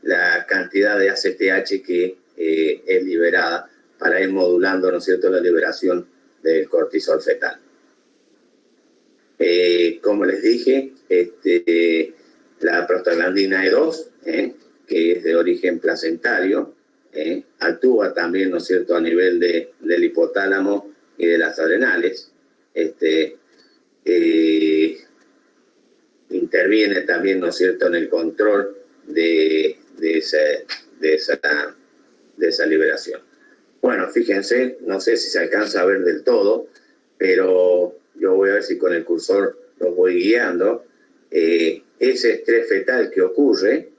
la cantidad de ACTH que es liberada para ir modulando, ¿no es cierto?, la liberación del cortisol fetal. Como les dije, la prostaglandina E2, que es de origen placentario, actúa también, ¿no es cierto?, a nivel del hipotálamo y de las adrenales. Interviene también, ¿no es cierto?, en el control de esa liberación. Bueno, fíjense, no sé si se alcanza a ver del todo, pero yo voy a ver si con el cursor los voy guiando. Ese estrés fetal que ocurre,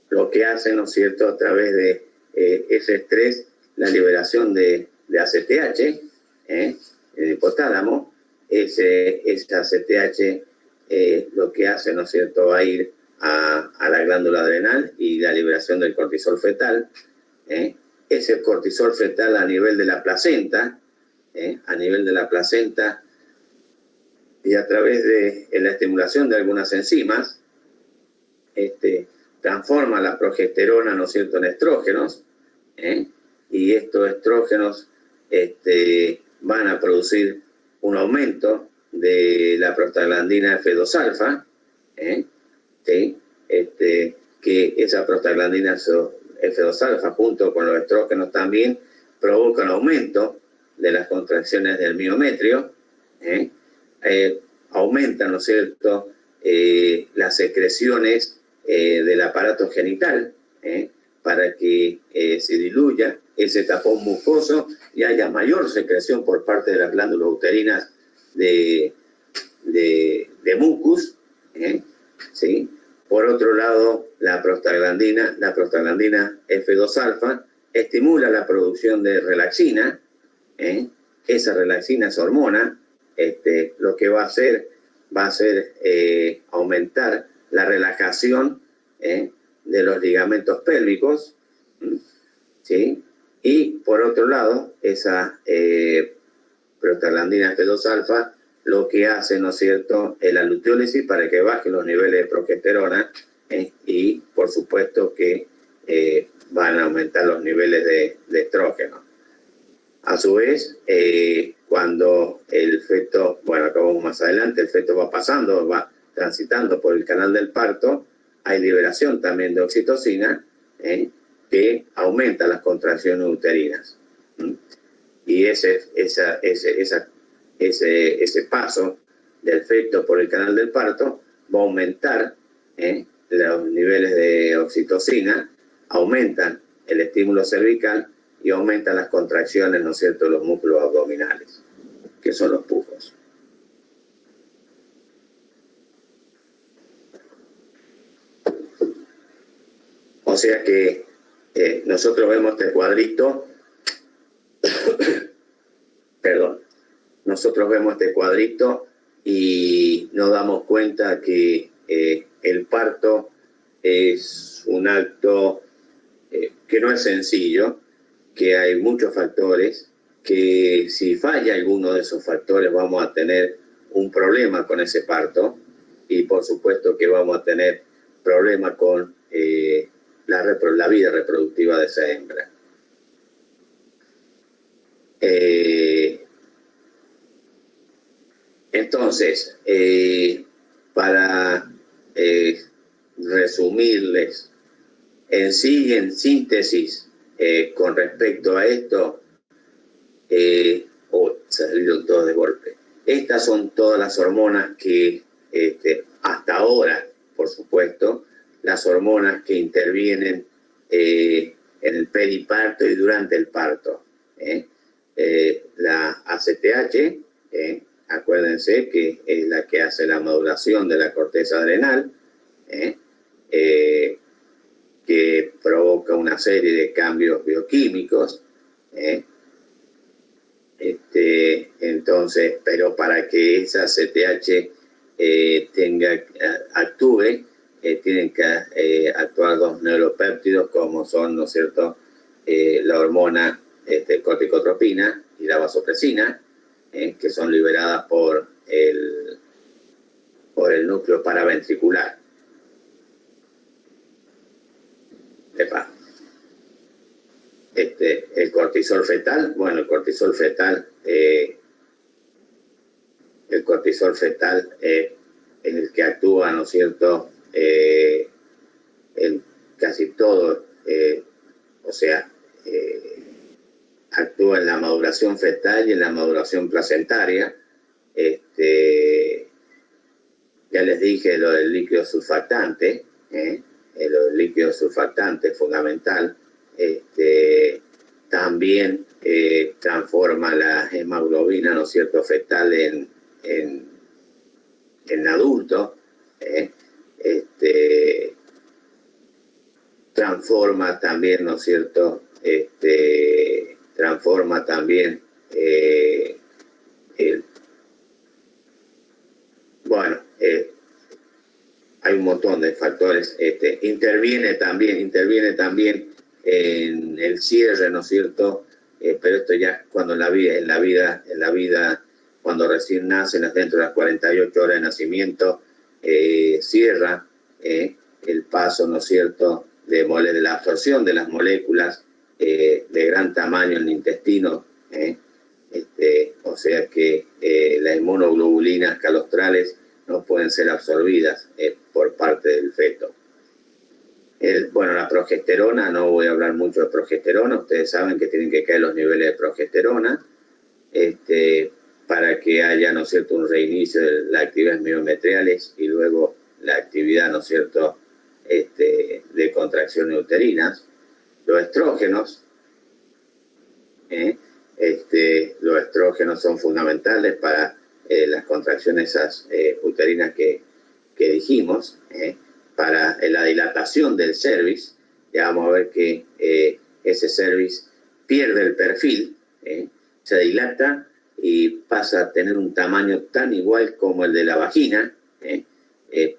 lo que hace, ¿no es cierto?, a través de ese estrés, la liberación de ACTH, el hipotálamo, ese ACTH lo que hace, ¿no es cierto?, va a ir a la glándula adrenal y la liberación del cortisol fetal. Ese cortisol fetal a nivel de la placenta, y a través de la estimulación de algunas enzimas, transforma la progesterona, ¿no es cierto?, en estrógenos, y estos estrógenos van a producir un aumento de la prostaglandina F2-alfa, que esa prostaglandina F2-alfa junto con los estrógenos también provocan aumento de las contracciones del miometrio, aumentan, ¿no es cierto?, las secreciones del aparato genital, para que se diluya ese tapón mucoso y haya mayor secreción por parte de las glándulas uterinas de mucus, ¿sí? Por otro lado, la prostaglandina F2-alfa estimula la producción de relaxina. Esa relaxina es hormona. Lo que va a hacer aumentar la relajación de los ligamentos pélvicos, ¿sí? Y por otro lado, esa prostaglandina F2-alfa lo que hace, ¿no es cierto?, es la luteólisis para que bajen los niveles de progesterona, y por supuesto que van a aumentar los niveles de estrógeno. A su vez, cuando el feto, bueno, acabamos más adelante, el feto va transitando por el canal del parto, hay liberación también de oxitocina, que aumenta las contracciones uterinas. Y ese paso del feto por el canal del parto va a aumentar los niveles de oxitocina, aumentan el estímulo cervical y aumenta las contracciones, ¿no es cierto?, de los músculos abdominales, que son los pujos. O sea que nosotros vemos este cuadrito, perdón, nosotros vemos este cuadrito y nos damos cuenta que el parto es un acto que no es sencillo, que hay muchos factores, que si falla alguno de esos factores vamos a tener un problema con ese parto y por supuesto que vamos a tener problemas con la vida reproductiva de esa hembra. Entonces, para resumirles en sí y en síntesis con respecto a esto, salieron todos de golpe. Estas son todas las hormonas que hasta ahora, por supuesto, las hormonas que intervienen en el periparto y durante el parto. La ACTH, acuérdense que es la que hace la maduración de la corteza adrenal, que provoca una serie de cambios bioquímicos. Entonces, pero para que esa ACTH actúe, tienen que actuar dos neuropéptidos como son, ¿no es cierto?, la hormona corticotropina y la vasopresina, que son liberadas por el núcleo paraventricular. El cortisol fetal, bueno, el cortisol fetal es el que actúa, ¿no es cierto?, en casi todo, actúa en la maduración fetal y en la maduración placentaria. Ya les dije lo del líquido surfactante, lo del líquido surfactante es fundamental. También transforma la hemoglobina, ¿no es cierto?, fetal en adulto. Transforma también, ¿no es cierto?, transforma también hay un montón de factores. Interviene también en el cierre, ¿no es cierto?, pero esto ya cuando en la vida, cuando recién nacen, dentro de las 48 horas de nacimiento, cierra el paso, ¿no es cierto?, de la absorción de las moléculas de gran tamaño en el intestino, o sea que las inmunoglobulinas calostrales no pueden ser absorbidas por parte del feto. La progesterona, no voy a hablar mucho de progesterona, ustedes saben que tienen que caer los niveles de progesterona para que haya, ¿no es cierto?, un reinicio de las actividades miometriales y luego la actividad, ¿no es cierto?, de contracciones uterinas. Los estrógenos, los estrógenos son fundamentales para las contracciones uterinas que dijimos, para la dilatación del cervix. Ya vamos a ver que ese cervix pierde el perfil, se dilata y pasa a tener un tamaño tan igual como el de la vagina,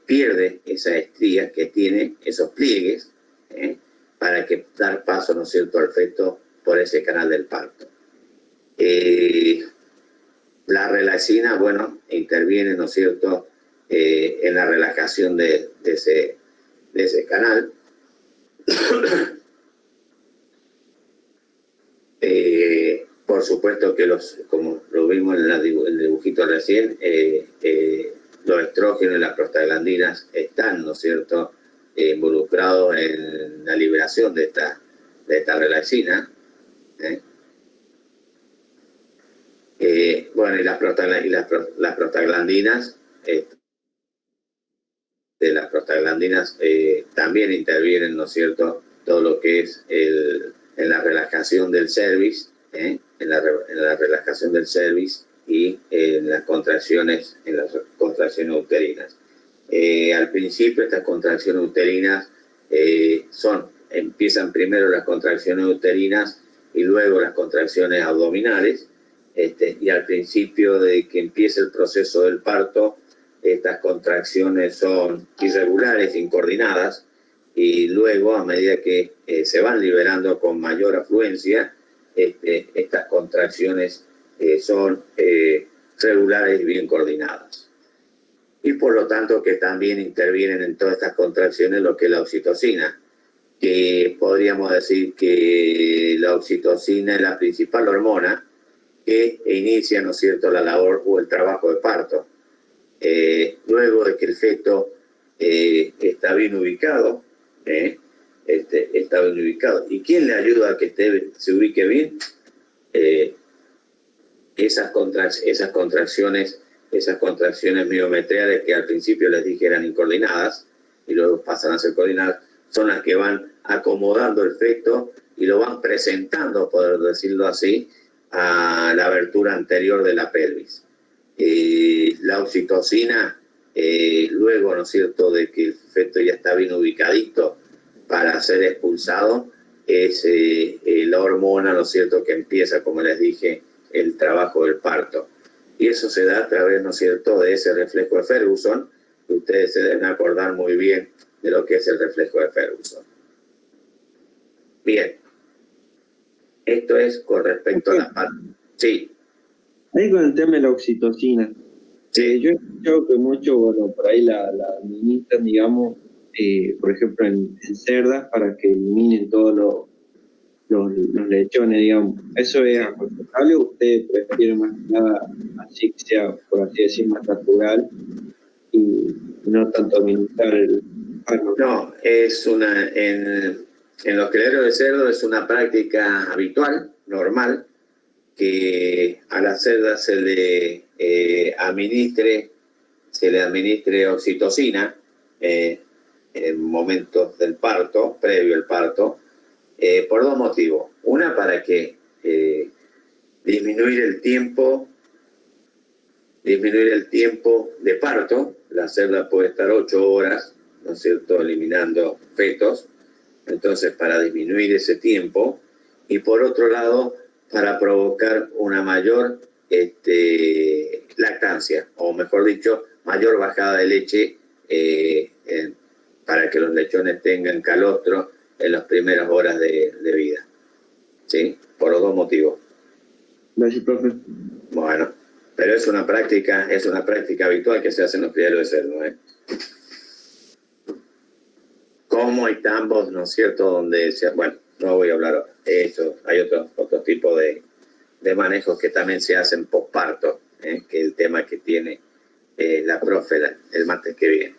pierde esas estrías que tiene, esos pliegues, para que dar paso, ¿no es cierto?, al feto por ese canal del parto. La relaxina, interviene, ¿no es cierto?, en la relajación de ese canal. Por supuesto que como lo vimos en el dibujito recién, los estrógenos y las prostaglandinas están, ¿no es cierto?, involucrados en la liberación de esta relaxina. Y las prostaglandinas, también intervienen, ¿no es cierto?, todo lo que es en la relajación relajación del cervix, en la relajación del cervix y en las contracciones uterinas. Al principio estas contracciones uterinas empiezan primero las contracciones uterinas y luego las contracciones abdominales, y al principio de que empiece el proceso del parto, estas contracciones son irregulares, incoordinadas, y luego a medida que se van liberando con mayor afluencia, estas contracciones son regulares y bien coordinadas. Y por lo tanto que también intervienen en todas estas contracciones lo que es la oxitocina, que podríamos decir que la oxitocina es la principal hormona que inicia, ¿no es cierto?, la labor o el trabajo de parto. Luego de que el feto está bien ubicado, está bien ubicado. ¿Y quién le ayuda a que se ubique bien? Esas contracciones miometriales que al principio les dije eran incoordinadas y luego pasan a ser coordinadas, son las que van acomodando el feto y lo van presentando, por decirlo así, a la abertura anterior de la pelvis. La oxitocina, luego, ¿no es cierto?, de que el feto ya está bien ubicadito para ser expulsado, es la hormona, ¿no es cierto?, que empieza, como les dije, el trabajo del parto. Y eso se da a través, ¿no es cierto?, de ese reflejo de Ferguson, que ustedes se deben acordar muy bien de lo que es el reflejo de Ferguson. Bien. Esto es con respecto a la parte. Sí. Ahí con el tema de la oxitocina. Sí. Yo he escuchado que mucho, bueno, por ahí la administran, digamos, por ejemplo, en cerdas para que eliminen todos los lechones, digamos. ¿Eso es aconsejable o usted prefiere más que nada así que sea, por así decir, más natural y no tanto administrar el fármaco? No, en los criaderos de cerdo es una práctica habitual, normal, que a la cerda se le administre oxitocina en momentos del parto, previo al parto, por dos motivos. Una, para que disminuir el tiempo de parto. La cerda puede estar 8 horas, ¿no es cierto?, eliminando fetos. Entonces, para disminuir ese tiempo. Y por otro lado, para provocar una mayor lactancia, o mejor dicho, mayor bajada de leche, para que los lechones tengan calostro en las primeras horas de vida. ¿Sí? Por los dos motivos. Gracias, profe. Bueno, pero es una práctica habitual que se hace en los criaderos de cerdo, Como hay tambos, ¿no es cierto?, donde bueno, no voy a hablar ahora. Hay otro tipo de manejos que también se hacen posparto, que es el tema que tiene la profe el martes que viene,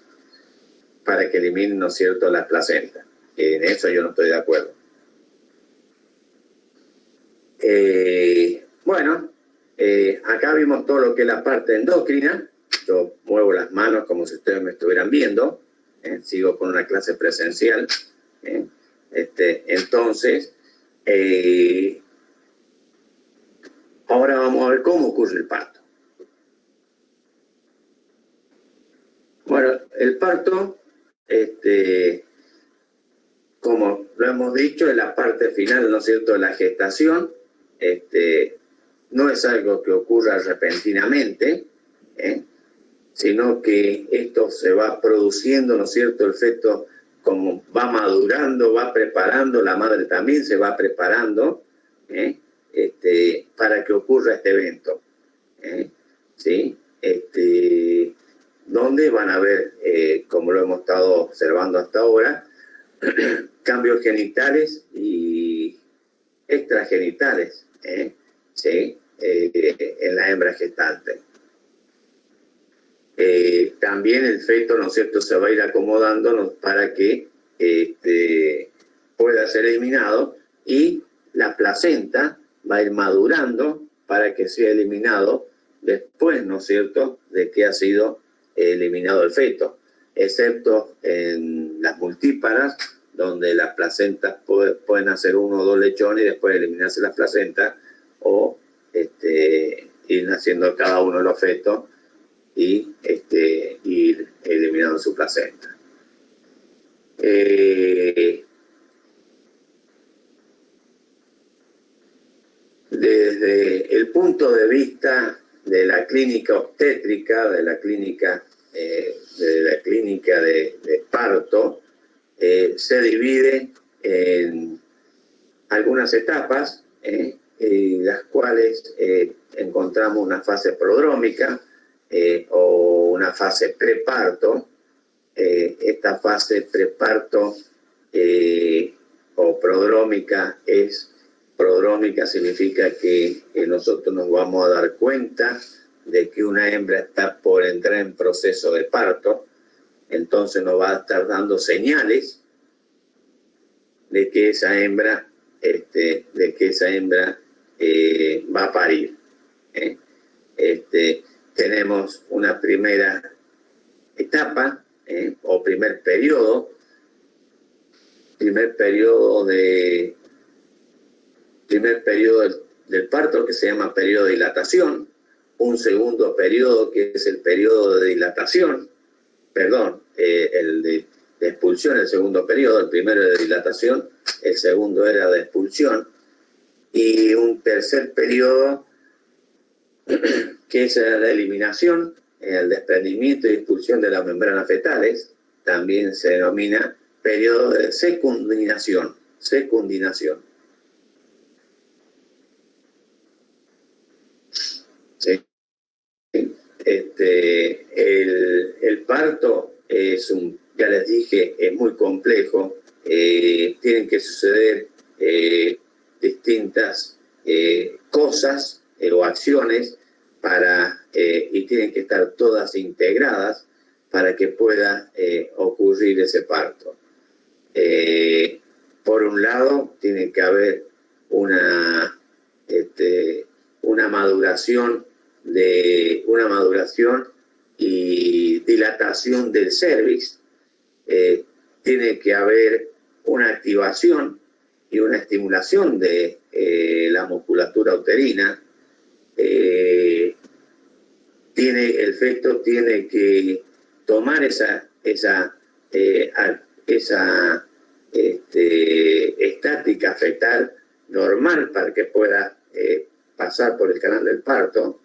para que eliminen, ¿no es cierto?, la placenta. En eso yo no estoy de acuerdo. Bueno, acá vimos todo lo que es la parte endocrina. Yo muevo las manos como si ustedes me estuvieran viendo. Sigo con una clase presencial. Entonces, ahora vamos a ver cómo ocurre el parto. Bueno, el parto, como lo hemos dicho, es la parte final, ¿no es cierto?, de la gestación. No es algo que ocurra repentinamente, sino que esto se va produciendo, ¿no es cierto?, el feto como va madurando, va preparando, la madre también se va preparando para que ocurra este evento. ¿Sí? Donde van a ver, como lo hemos estado observando hasta ahora, cambios genitales y extragenitales, ¿sí? En la hembra gestante. También el feto, ¿no es cierto?, se va a ir acomodando para que pueda ser eliminado, y la placenta va a ir madurando para que sea eliminado después, ¿no es cierto?, de que ha sido eliminado el feto, excepto en las multíparas, donde las placentas pueden hacer 1 o 2 lechones y después eliminarse las placentas, o ir naciendo cada uno de los fetos y ir eliminando su placenta. Desde el punto de vista de la clínica obstétrica, de la clínica de parto, se divide en algunas etapas, las cuales encontramos una fase prodrómica o una fase preparto. Esta fase preparto o prodrómica significa que nosotros nos vamos a dar cuenta de que una hembra está por entrar en proceso de parto, entonces nos va a estar dando señales de que esa hembra va a parir. Tenemos una primera etapa o primer periodo del parto, que se llama periodo de dilatación, un segundo periodo que es el periodo de dilatación, el de expulsión, el segundo periodo, el primero de dilatación, el segundo era de expulsión, y un tercer periodo que es el de eliminación, el desprendimiento y expulsión de las membranas fetales, también se denomina periodo de secundinación. ¿Sí? El parto ya les dije, es muy complejo. Tienen que suceder distintas cosas o acciones y tienen que estar todas integradas para que pueda ocurrir ese parto. Por un lado, tiene que haber una maduración y dilatación del cervix. Tiene que haber una activación y una estimulación de la musculatura uterina. El feto tiene que tomar esa estática fetal normal para que pueda pasar por el canal del parto.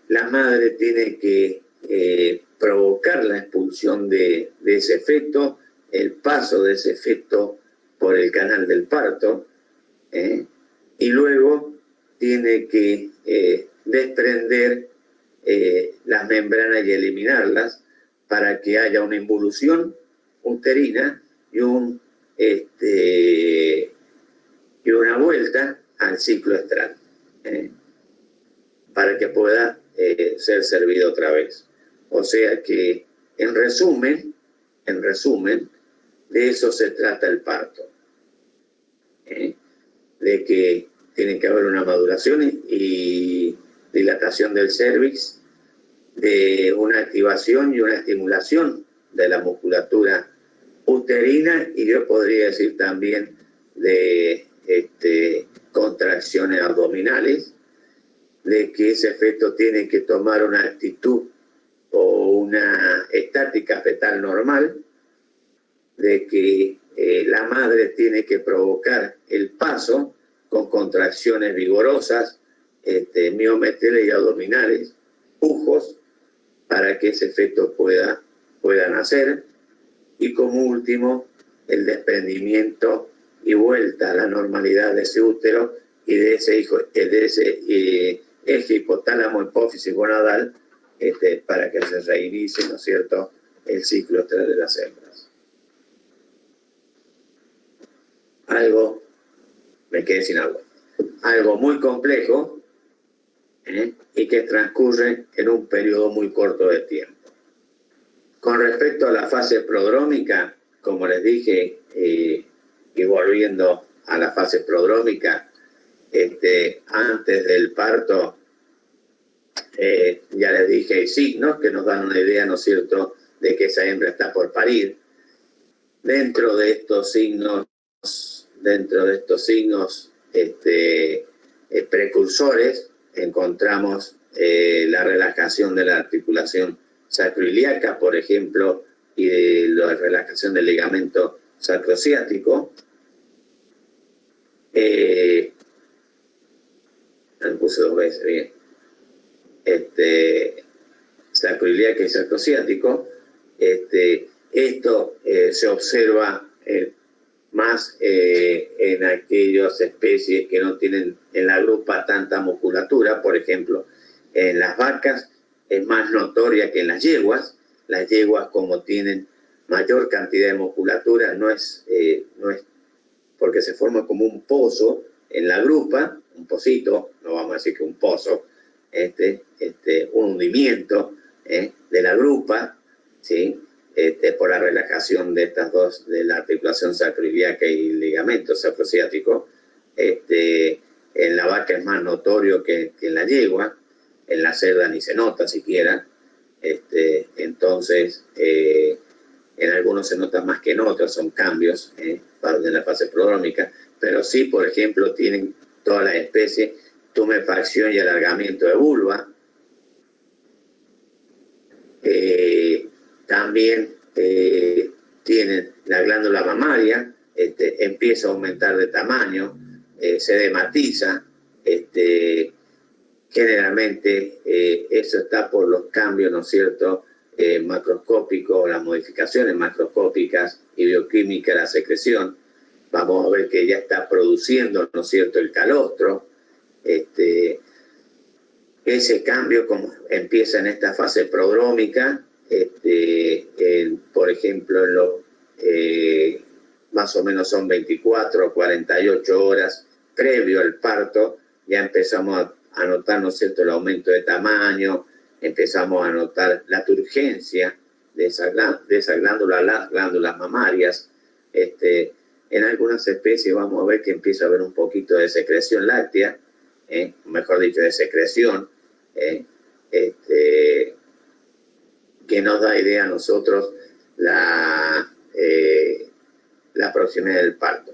La madre tiene que provocar la expulsión de ese feto, el paso de ese feto por el canal del parto, y luego tiene que desprender las membranas y eliminarlas para que haya una involución uterina y una vuelta al ciclo estral, para que pueda ser servido otra vez. O sea que, en resumen, de eso se trata el parto. De que tiene que haber una maduración y dilatación del cervix, de una activación y una estimulación de la musculatura uterina, y yo podría decir también de contracciones abdominales, de que ese feto tiene que tomar una actitud o una estática fetal normal, de que la madre tiene que provocar el paso con contracciones vigorosas, miometriales y abdominales, pujos, para que ese feto pueda nacer, y como último, el desprendimiento y vuelta a la normalidad de ese útero y de ese eje hipotálamo hipófisis gonadal, para que se reinicie, ¿no es cierto?, el ciclo estral de las hembras. Me quedé sin agua. Algo muy complejo, y que transcurre en un periodo muy corto de tiempo. Con respecto a la fase prodrómica, como les dije, y volviendo a la fase prodrómica, antes del parto, ya les dije, hay signos que nos dan una idea, ¿no es cierto?, de que esa hembra está por parir. Dentro de estos signos precursores encontramos la relajación de la articulación sacroiliaca, por ejemplo, y de la relajación del ligamento sacrociático. Me puse 2 veces, bien. Sacroiliaca y sacrociático. Esto se observa más en aquellas especies que no tienen en la grupa tanta musculatura. Por ejemplo, en las vacas es más notoria que en las yeguas. Las yeguas, como tienen mayor cantidad de musculatura, no es porque se forma como un pozo en la grupa, un pocito, no vamos a decir que un pozo, un hundimiento de la grupa, ¿sí? Por la relajación de estas dos, de la articulación sacroiliaca y el ligamento sacrociático. En la vaca es más notorio que en la yegua, en la cerda ni se nota siquiera. Entonces, en algunos se nota más que en otros, son cambios en la fase prodrómica, pero sí, por ejemplo, tienen todas las especies tumefacción y alargamiento de vulva. También tienen la glándula mamaria, empieza a aumentar de tamaño, se dematiza, generalmente eso está por los cambios, ¿no es cierto?, macroscópicos, las modificaciones macroscópicas y bioquímicas de la secreción. Vamos a ver que ya está produciendo, ¿no es cierto?, el calostro. Ese cambio como empieza en esta fase prodrómica, por ejemplo, más o menos son 24 o 48 horas previo al parto, ya empezamos a notar, ¿no es cierto?, el aumento de tamaño, empezamos a notar la turgencia de esa glándula, las glándulas mamarias. En algunas especies vamos a ver que empieza a haber un poquito de secreción láctea, mejor dicho, de secreción, que nos da idea a nosotros la proximidad del parto.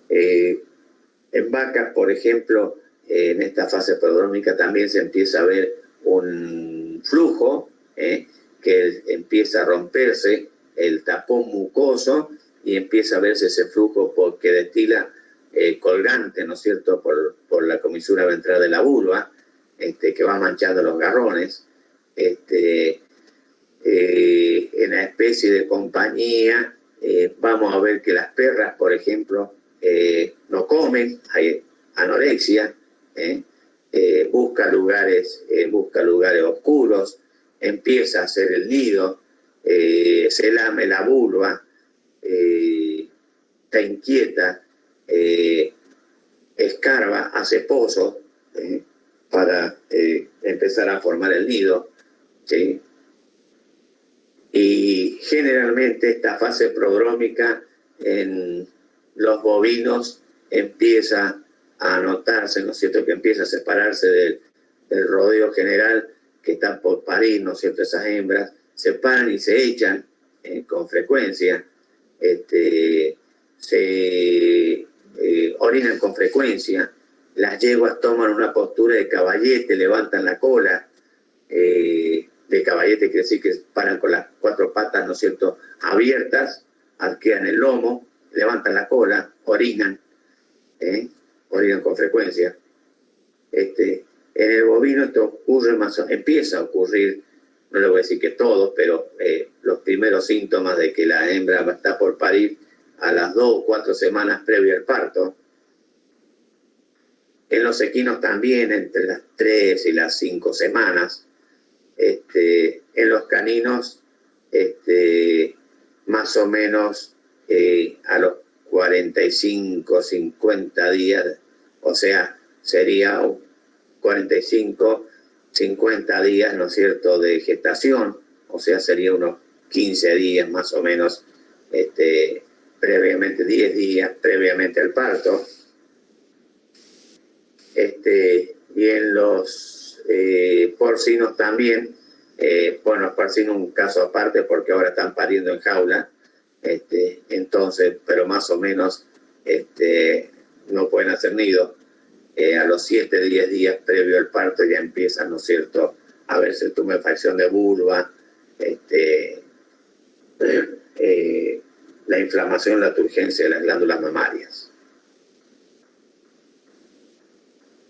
En vacas, por ejemplo, en esta fase prodrómica también se empieza a ver un flujo que empieza a romperse el tapón mucoso y empieza a verse ese flujo porque destila colgante, ¿no es cierto?, por la comisura ventral de la vulva, que va manchando los garrones. En la especie de compañía vamos a ver que las perras, por ejemplo, no comen, hay anorexia, busca lugares oscuros, empieza a hacer el nido, se lame la vulva, está inquieta, escarba, hace pozos para empezar a formar el nido, ¿sí? Y generalmente esta fase prodrómica en los bovinos empieza a notarse, ¿no es cierto?, que empieza a separarse del rodeo general que están por parir, ¿no es cierto?, esas hembras se paran y se echan con frecuencia, se orinan con frecuencia, las yeguas toman una postura de caballete, levantan la cola, de caballete quiere decir que paran con las 4 patas, ¿no es cierto?, abiertas, arquean el lomo, levantan la cola, orinan con frecuencia. En el bovino esto ocurre empieza a ocurrir, no le voy a decir que todos, pero los primeros síntomas de que la hembra está por parir a las 2 o 4 semanas previo al parto. En los equinos también entre las 3 y las 5 semanas. En los caninos más o menos a los 45, 50 días, o sea, sería 45, 50 días, ¿no es cierto?, de gestación, o sea, sería unos 15 días más o menos, previamente, 10 días previamente al parto. Y en los porcinos también bueno, Esparcino un caso aparte porque ahora están pariendo en jaula, entonces, pero más o menos no pueden hacer nido. A los 7, 10 días previo al parto ya empiezan, ¿no es cierto?, a verse tumefacción de vulva, la inflamación, la turgencia de las glándulas mamarias.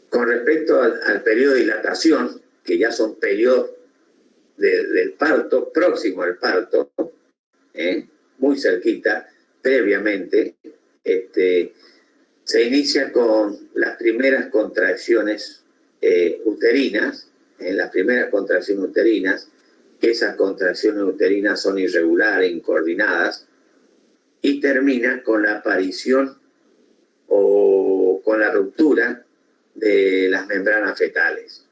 Con respecto al periodo de dilatación, que ya son periodos del parto, próximo al parto, muy cerquita, previamente, se inicia con las primeras contracciones uterinas, las primeras contracciones uterinas, esas contracciones uterinas son irregulares, incoordinadas, y termina con la aparición o con la ruptura de las membranas fetales.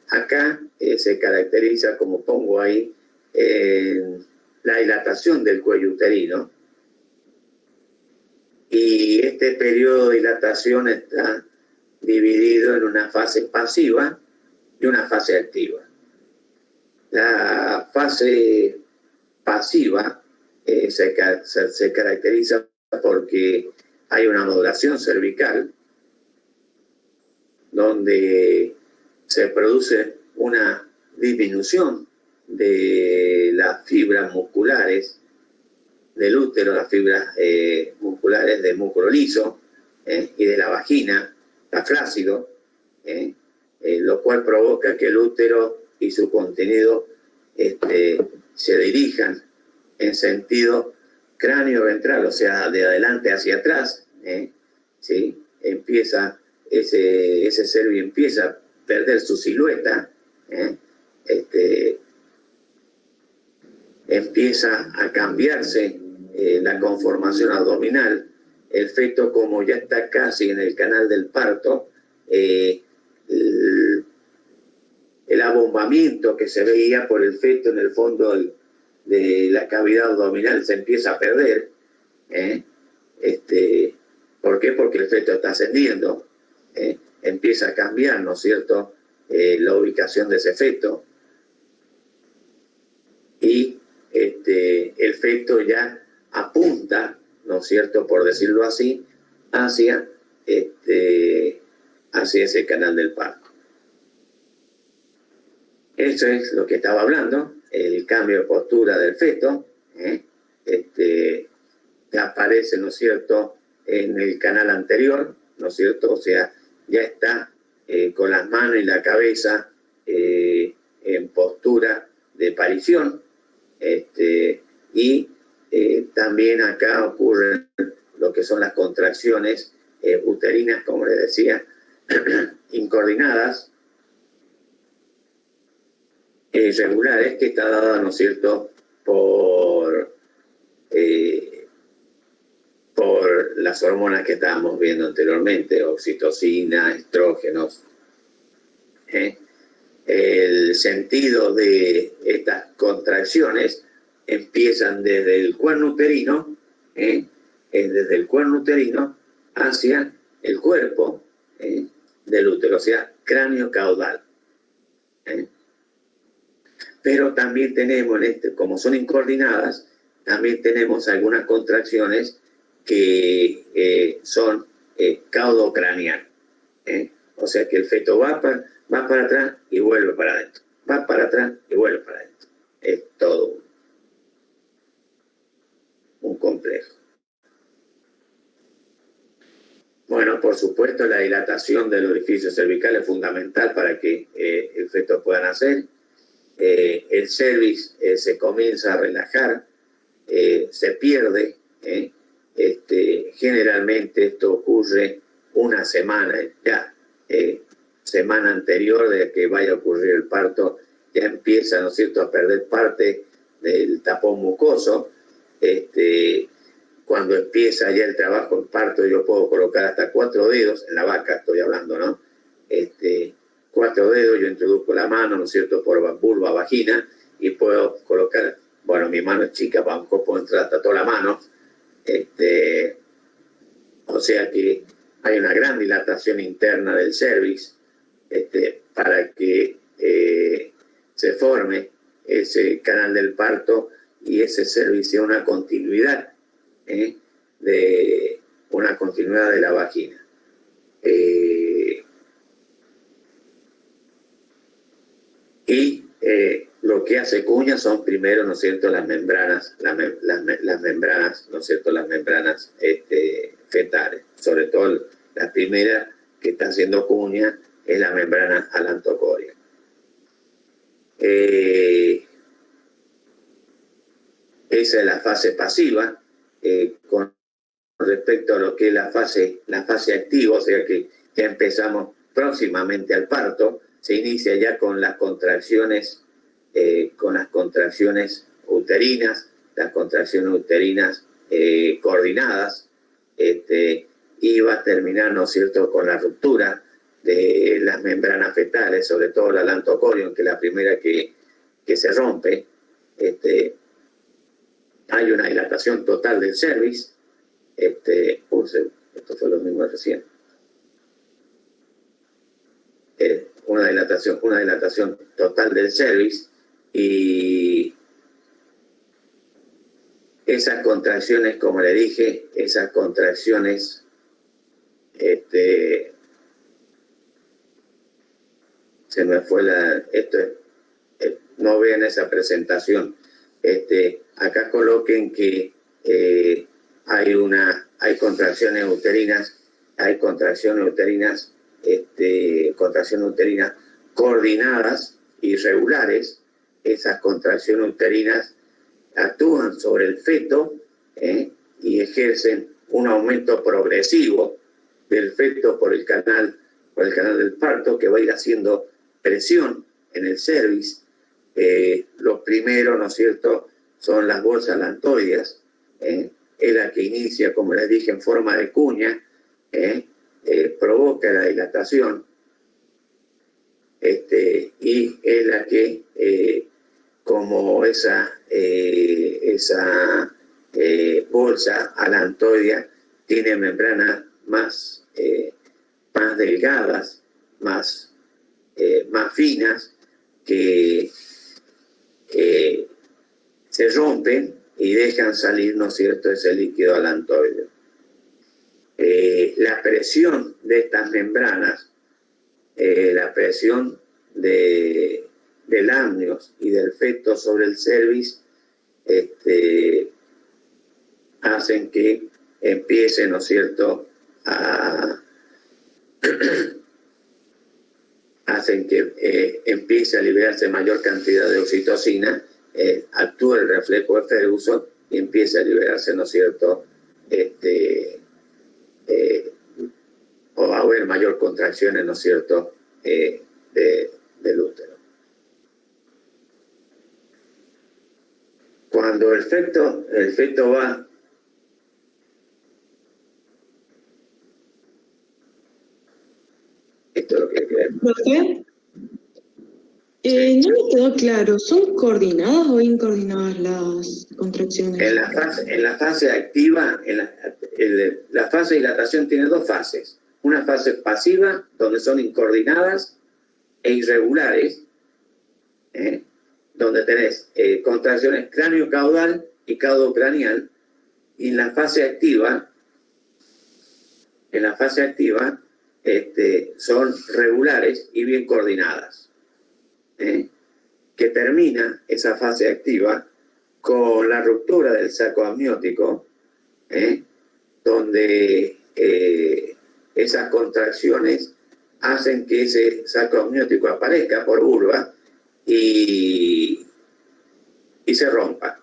Acá se caracteriza, como pongo ahí, la dilatación del cuello uterino, y este periodo de dilatación está dividido en una fase pasiva y una fase activa. La fase pasiva se caracteriza porque hay una modulación cervical donde se produce una disminución de las fibras musculares del útero, las fibras musculares del músculo liso y de la vagina, la flácido, lo cual provoca que el útero y su contenido se dirijan en sentido cráneo-ventral, o sea, de adelante hacia atrás, ¿sí? Empieza ese cervix empieza a perder su silueta, empieza a cambiarse la conformación abdominal. El feto, como ya está casi en el canal del parto, el abombamiento que se veía por el feto en el fondo de la cavidad abdominal se empieza a perder. ¿Por qué? Porque el feto está ascendiendo. Empieza a cambiar, ¿no es cierto?, la ubicación de ese feto. Y el feto ya apunta, ¿no es cierto?, por decirlo así, hacia ese canal del parto. Eso es lo que estaba hablando, el cambio de postura del feto, que aparece, ¿no es cierto?, en el canal anterior, ¿no es cierto?, o sea, ya está con las manos y la cabeza en postura de parición, y también acá ocurren lo que son las contracciones uterinas, como les decía, incoordinadas, irregulares, que está dada, ¿no es cierto?, por las hormonas que estábamos viendo anteriormente, oxitocina, estrógenos. El sentido de estas contracciones empiezan desde el cuerno uterino, desde el cuerno uterino hacia el cuerpo del útero, o sea, cráneo caudal. Pero también tenemos, como son incoordinadas, también tenemos algunas contracciones que son caudocraneal. O sea que el feto va para atrás y vuelve para adentro. Va para atrás y vuelve para adentro. Es todo un complejo. Bueno, por supuesto, la dilatación del orificio cervical es fundamental para que el feto pueda nacer. El cervix se comienza a relajar, se pierde. Generalmente esto ocurre una semana, ya semana anterior de que vaya a ocurrir el parto, ya empieza, ¿no es cierto?, a perder parte del tapón mucoso. Cuando empieza ya el trabajo en parto, yo puedo colocar hasta 4 dedos, en la vaca estoy hablando, ¿no? 4 dedos, yo introduzco la mano, ¿no es cierto?, por vulva, vagina, y puedo colocar, bueno, mi mano es chica, para un puedo entrar hasta toda la mano. O sea que hay una gran dilatación interna del cervix, para que se forme ese canal del parto y ese servicio, una continuidad de la vagina. Lo que hace cuña son primero, ¿no es cierto?, las membranas, las membranas, ¿no es cierto?, las membranas fetales. Sobre todo la primera que está haciendo cuña es la membrana alantocórea. Esa es la fase pasiva. Con respecto a lo que es la fase activa, o sea que ya empezamos próximamente al parto, se inicia ya con las contracciones uterinas, coordinadas, y va a terminar, ¿no es cierto?, con la ruptura de las membranas fetales, sobre todo la alantocorion, que es la primera que se rompe. Hay una dilatación total del cervix. Esto fue lo mismo recién. Una dilatación total del cervix, y esas contracciones, como le dije, esas contracciones se me fue no vean esa presentación. Acá coloquen que hay contracciones uterinas coordinadas y regulares. Esas contracciones uterinas actúan sobre el feto y ejercen un aumento progresivo del feto por el canal del parto, que va a ir haciendo presión en el cervix. Lo primero, ¿no es cierto?, son las bolsas alantoideas. Es la que inicia, como les dije, en forma de cuña, provoca la dilatación, y es la que, como esa bolsa alantoidea tiene membranas más delgadas, más finas, que se rompen y dejan salir, ¿no es cierto?, ese líquido alantoideo. La presión de estas membranas, la presión del amnios y del feto sobre el cervix, hacen que empiece, ¿no es cierto?, hacen que empiece a liberarse mayor cantidad de oxitocina, actúa el reflejo de Ferguson y empieza a liberarse, ¿no es cierto?, o va a haber mayor contracciones, ¿no es cierto?, del útero. Cuando el feto va esto es lo que queda. ¿Profe? No me quedó claro, ¿son coordinadas o incoordinadas las contracciones? En la fase activa, la fase de dilatación tiene dos fases. Una fase pasiva, donde son incoordinadas e irregulares, donde tenés contracciones cráneo-caudal y caudocranial, y en la fase activa son regulares y bien coordinadas. Que termina esa fase activa con la ruptura del saco amniótico, donde esas contracciones hacen que ese saco amniótico aparezca por vulva y se rompa.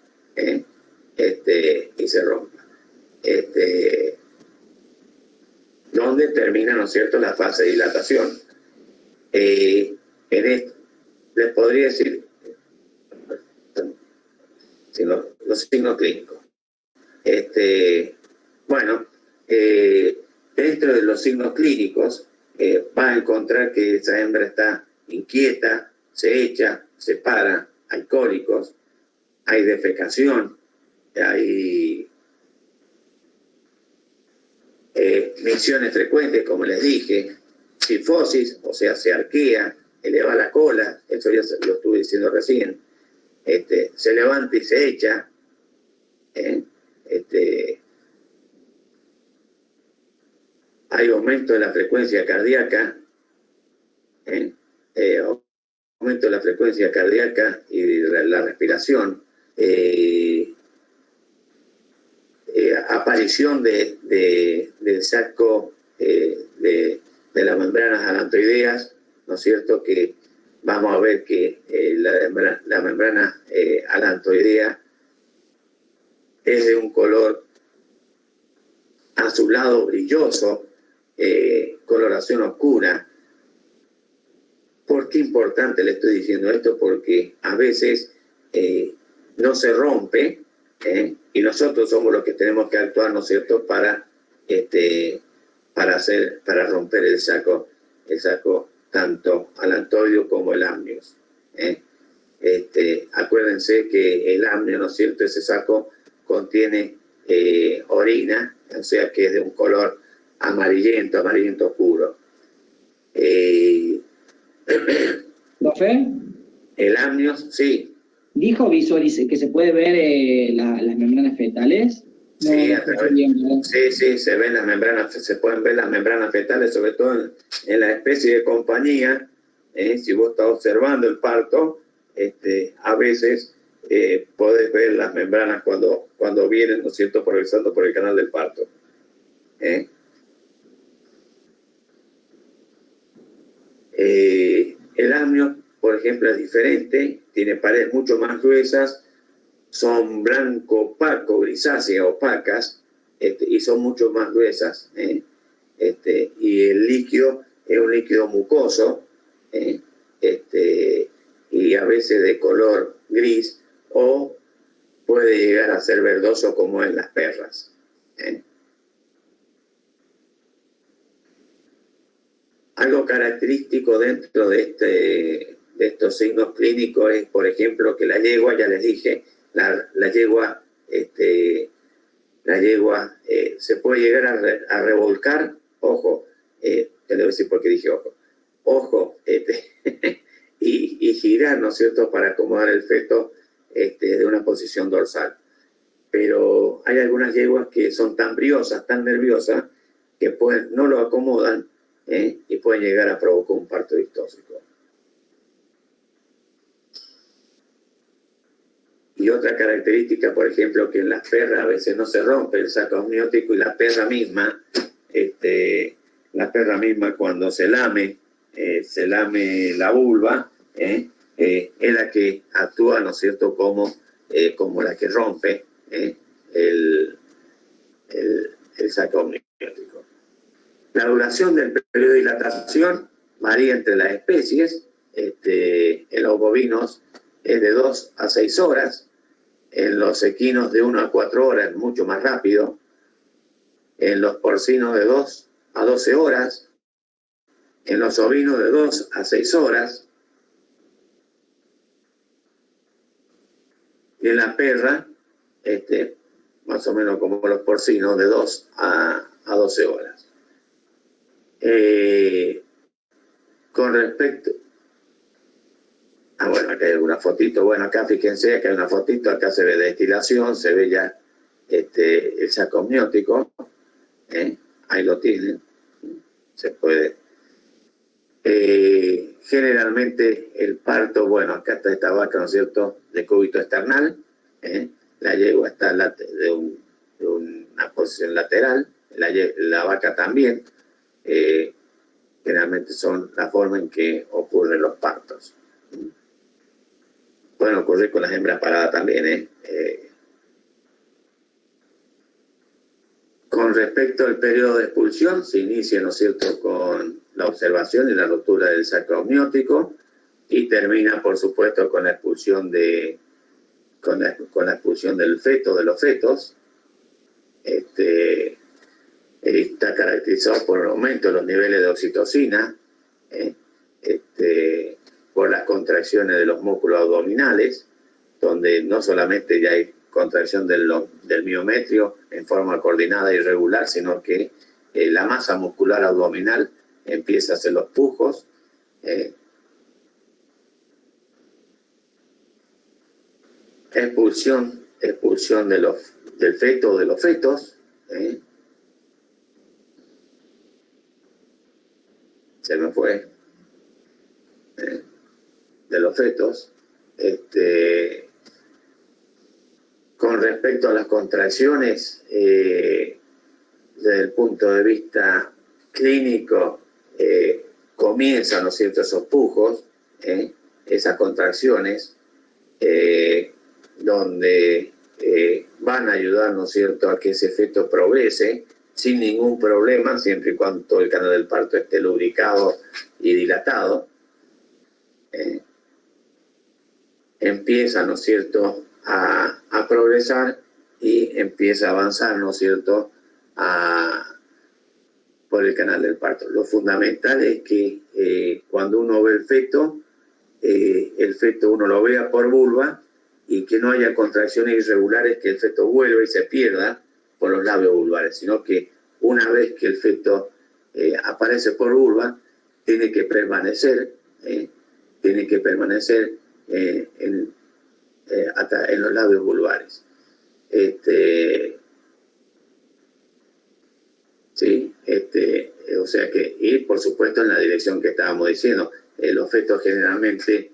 Donde termina, ¿no es cierto?, la fase de dilatación. En esto les podría decir los signos clínicos. Dentro de los signos clínicos va a encontrar que esa hembra está inquieta, se echa, se para, hay cólicos, hay defecación, hay micciones frecuentes, como les dije, sifosis, o sea, se arquea, eleva la cola, eso ya lo estuve diciendo recién, se levanta y se echa, hay aumento de la frecuencia cardíaca, aumento de la frecuencia cardíaca y de la respiración, aparición del saco de las membranas alantoideas, ¿no es cierto? Que vamos a ver que la membrana alantoidea es de un color azulado brilloso, coloración oscura. ¿Por qué importante le estoy diciendo esto? Porque a veces no se rompe, y nosotros somos los que tenemos que actuar, ¿no es cierto?, para romper el saco tanto alantoideo como el amnios. Acuérdense que el amnio, ¿no es cierto?, ese saco contiene orina, o sea que es de un color amarillento oscuro. ¿Profe? El amnios, sí. Dijo visualice que se puede ver las membranas fetales. Sí, sí, se ven las membranas, se pueden ver las membranas fetales, sobre todo en la especie de compañía. Si vos estás observando el parto, a veces podés ver las membranas cuando vienen, ¿no es cierto?, progresando por el canal del parto. El amnio, por ejemplo, es diferente, tiene paredes mucho más gruesas, son blanco opaco, grisáceas, opacas, y son mucho más gruesas. Y el líquido es un líquido mucoso, y a veces de color gris, o puede llegar a ser verdoso como en las perras. Algo característico dentro de estos signos clínicos es, por ejemplo, que la yegua, ya les dije, la yegua se puede llegar a revolcar, ojo, te le voy a decir por qué dije ojo, y girar, ¿no es cierto?, para acomodar el feto de una posición dorsal. Pero hay algunas yeguas que son tan briosas, tan nerviosas, que no lo acomodan, y pueden llegar a provocar un parto distóxico. Y otra característica, por ejemplo, que en las perras a veces no se rompe el saco amniótico, y la perra misma cuando se lame la vulva, es la que actúa, ¿no es cierto?, como la que rompe el saco amniótico. La duración del periodo de dilatación varía entre las especies. En los bovinos es de 2 a 6 horas, en los equinos de 1 a 4 horas, mucho más rápido, en los porcinos de 2 a 12 horas, en los ovinos de 2 a 6 horas, y en la perra, más o menos como los porcinos, de 2 a 12 horas. Con respecto... bueno, acá hay una fotito. Bueno, acá fíjense, acá hay una fotito, acá se ve destilación, se ve ya el saco amniótico. Ahí lo tienen. Se puede. Generalmente el parto, bueno, acá está esta vaca, ¿no es cierto?, de cúbito external. La yegua está de una posición lateral, la vaca también. Generalmente son la forma en que ocurren los partos. Pueden ocurrir con las hembras paradas también. Con respecto al periodo de expulsión, se inicia, ¿no es cierto?, con la observación y la ruptura del saco amniótico, y termina, por supuesto, con la expulsión con la expulsión del feto, de los fetos. Está caracterizado por el aumento de los niveles de oxitocina, por las contracciones de los músculos abdominales, donde no solamente ya hay contracción del miometrio en forma coordinada y regular, sino que la masa muscular abdominal empieza a hacer los pujos, expulsión del feto o de los fetos, se me fue, de los fetos. Con respecto a las contracciones, desde el punto de vista clínico, comienzan, ¿no es cierto?, esos pujos, esas contracciones, donde van a ayudar, ¿no es cierto?, a que ese feto progrese sin ningún problema, siempre y cuando todo el canal del parto esté lubricado y dilatado. Empieza, ¿no es cierto?, a progresar y empieza a avanzar, ¿no es cierto?, por el canal del parto. Lo fundamental es que cuando uno ve el feto uno lo vea por vulva y que no haya contracciones irregulares, que el feto vuelva y se pierda por los labios vulvares, sino que una vez que el feto aparece por vulva, tiene que permanecer hasta en los labios vulvares. O sea que, y por supuesto en la dirección que estábamos diciendo, los fetos generalmente,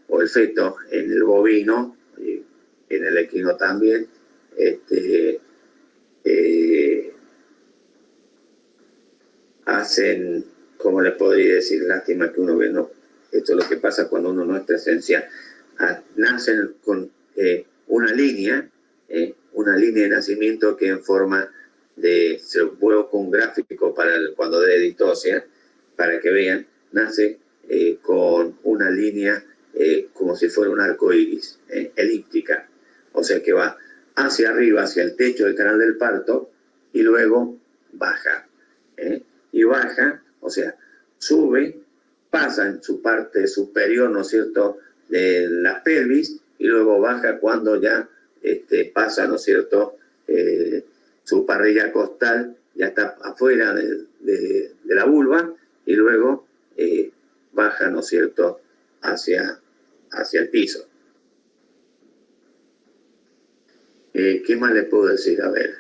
o el feto en el bovino, en el equino también, hacen, como les podría decir, lástima que uno ve, no, esto es lo que pasa cuando uno no es presencial, nacen con una línea de nacimiento que en forma de, se lo puedo con un gráfico para cuando dé ditosia, para que vean, nace con una línea como si fuera un arco iris, elíptica, o sea que va hacia arriba, hacia el techo del canal del parto, y luego baja, y baja, o sea, sube, pasa en su parte superior, ¿no es cierto?, de la pelvis, y luego baja cuando ya pasa, ¿no es cierto?, su parrilla costal ya está afuera de la vulva, y luego baja, ¿no es cierto?, hacia el piso. ¿Qué más les puedo decir? A ver,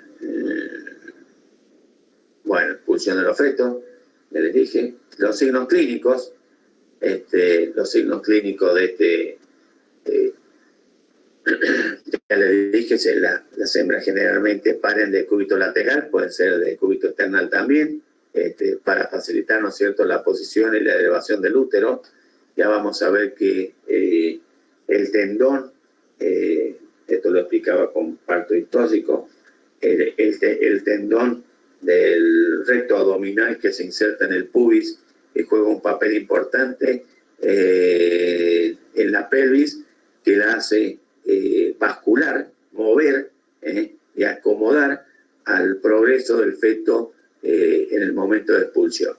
bueno, expulsión de los fetos, ya les dije. Los signos clínicos, de ya les dije, las hembras generalmente paren de cúbito lateral, pueden ser de cúbito external también, para facilitar, ¿no es cierto?, la posición y la elevación del útero. Ya vamos a ver que el tendón, esto lo explicaba con parto distóxico, el tendón del recto abdominal que se inserta en el pubis, que juega un papel importante en la pelvis, que la hace bascular, mover y acomodar al progreso del feto en el momento de expulsión.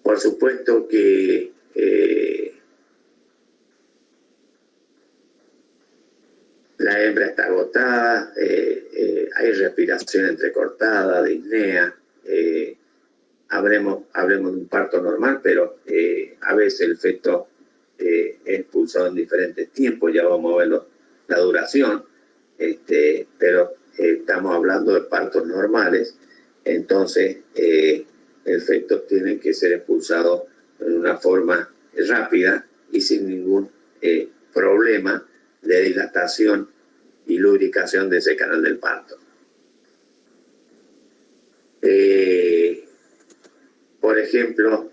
Por supuesto que la hembra está agotada, hay respiración entrecortada, disnea, hablemos de un parto normal, pero a veces el feto es expulsado en diferentes tiempos, ya vamos a ver la duración, pero estamos hablando de partos normales, entonces el feto tiene que ser expulsado en una forma rápida y sin ningún problema de dilatación y lubricación de ese canal del parto. Por ejemplo,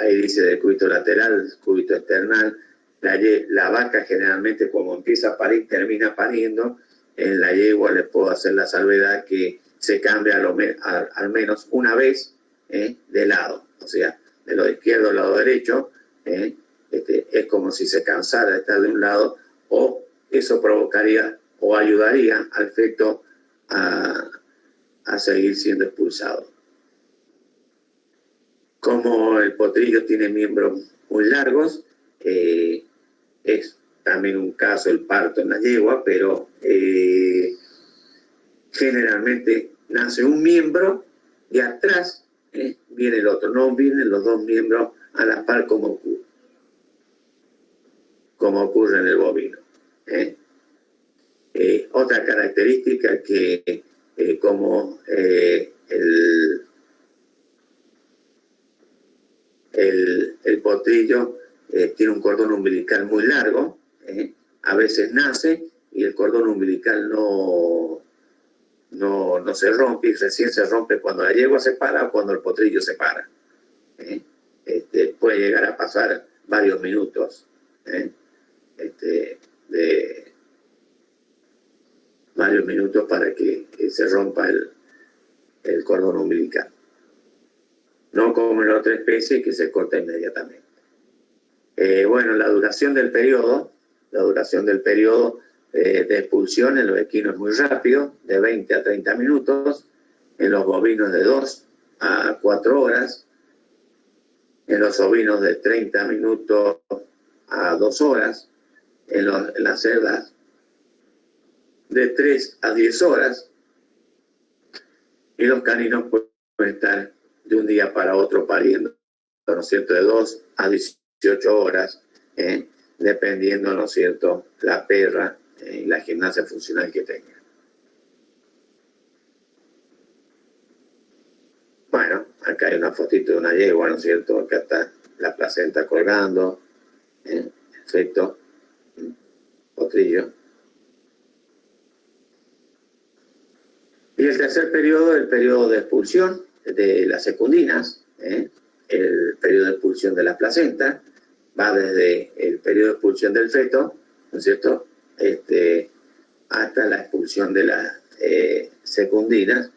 ahí dice de cúbito lateral, cúbito external, la vaca generalmente cuando empieza a parir, termina pariendo. En la yegua les puedo hacer la salvedad que se cambia al menos una vez de lado, o sea, de lado izquierdo al lado derecho, es como si se cansara de estar de un lado, o eso provocaría o ayudaría al feto a seguir siendo expulsado. Como el potrillo tiene miembros muy largos, es también un caso el parto en la yegua, pero generalmente nace un miembro y atrás viene el otro, no vienen los dos miembros a la par como ocurre. como ocurre en el bovino. Otra característica que como el potrillo tiene un cordón umbilical muy largo, a veces nace y el cordón umbilical no se rompe, y recién se rompe cuando la yegua se para o cuando el potrillo se para. Puede llegar a pasar varios minutos para que se rompa el cordón umbilical. No como en la otra especie que se corta inmediatamente. Bueno, la duración del periodo de expulsión en los equinos es muy rápido, de 20 a 30 minutos, en los bovinos de 2 a 4 horas, en los ovinos de 30 minutos a 2 horas, en las cerdas de 3 a 10 horas, y los caninos pueden estar de un día para otro pariendo, ¿no es cierto?, de 2 a 18 horas, dependiendo, ¿no es cierto?, la perra y la gimnasia funcional que tenga. Bueno, acá hay una fotito de una yegua, ¿no es cierto?, acá está la placenta colgando, efecto, potrillo. Y el tercer periodo, el periodo de expulsión de las secundinas, el periodo de expulsión de la placenta, va desde el periodo de expulsión del feto, ¿no es cierto?, hasta la expulsión de las secundinas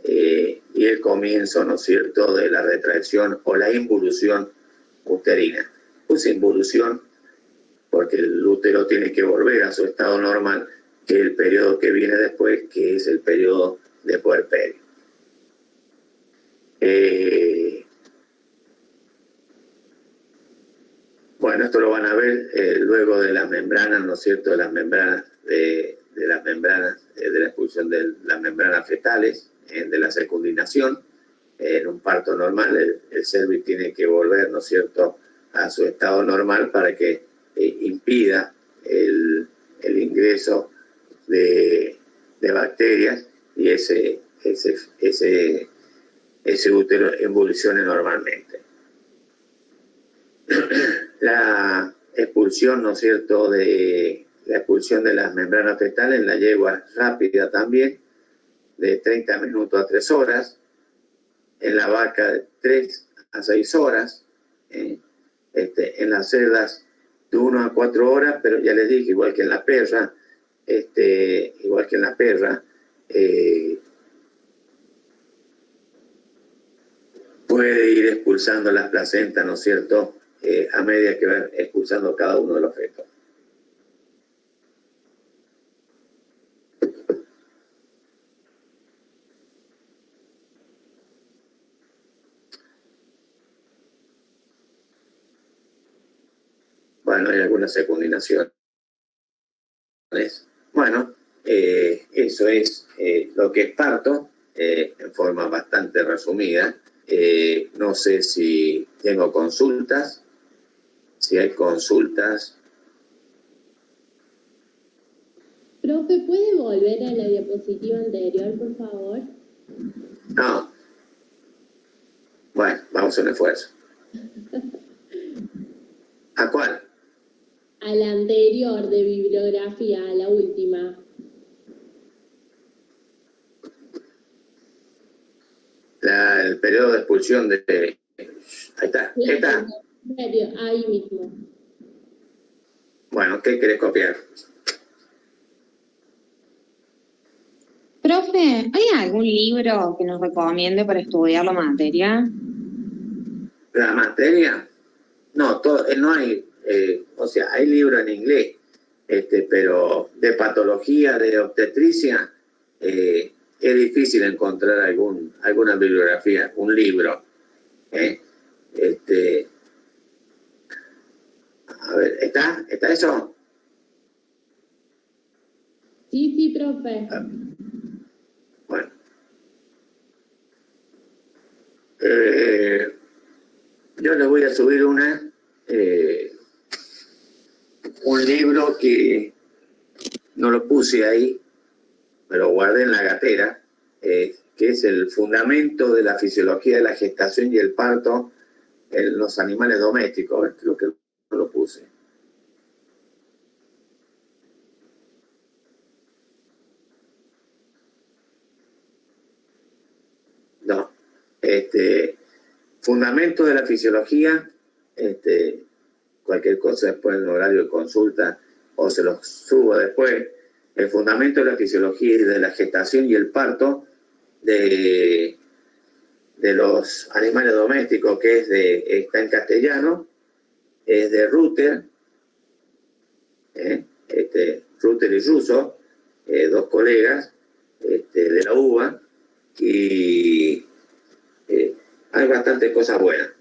y el comienzo, ¿no es cierto?, de la retracción o la involución uterina. Puse involución porque el útero tiene que volver a su estado normal, que es el periodo que viene después, que es el periodo de puerperio. Bueno, esto lo van a ver luego de las membranas, ¿no es cierto?, de las membranas de la expulsión de las membranas fetales, de la secundinación. En un parto normal, el cervix tiene que volver, ¿no es cierto?, a su estado normal para que impida el ingreso de bacterias y ese útero evolucione normalmente. La expulsión, ¿no es cierto?, la expulsión de las membranas fetales en la yegua es rápida también, de 30 minutos a 3 horas, en la vaca de 3 a 6 horas, en las cerdas de 1 a 4 horas, pero ya les dije, igual que en la perra, puede ir expulsando las placentas, ¿no es cierto?, a medida que va expulsando cada uno de los fetos. Bueno, hay algunas secundinaciones. Bueno, eso es lo que es parto, en forma bastante resumida. No sé si tengo consultas. Si hay consultas. Profe, ¿puede volver a la diapositiva anterior, por favor? No. Bueno, vamos a un esfuerzo. ¿A cuál? A la anterior de bibliografía, a la última. El periodo de expulsión de... Ahí está, ahí está. Ahí mismo. Bueno, ¿qué querés copiar? Profe, ¿hay algún libro que nos recomiende para estudiar la materia? ¿La materia? No, no hay, o sea, hay libros en inglés, pero de patología, de obstetricia, es difícil encontrar alguna bibliografía, un libro. A ver, ¿está eso? Sí, profe. Bueno. Yo les voy a subir una puse ahí, me lo guardé en la gatera, que es el fundamento de la fisiología de la gestación y el parto en los animales domésticos, lo que lo puse. No, fundamento de la fisiología, cualquier cosa después en el horario de consulta o se los subo después. El fundamento de la fisiología y de la gestación y el parto de los animales domésticos, que está en castellano, es de Rutter, Rutter y Russo, dos colegas de la UBA, y hay bastantes cosas buenas.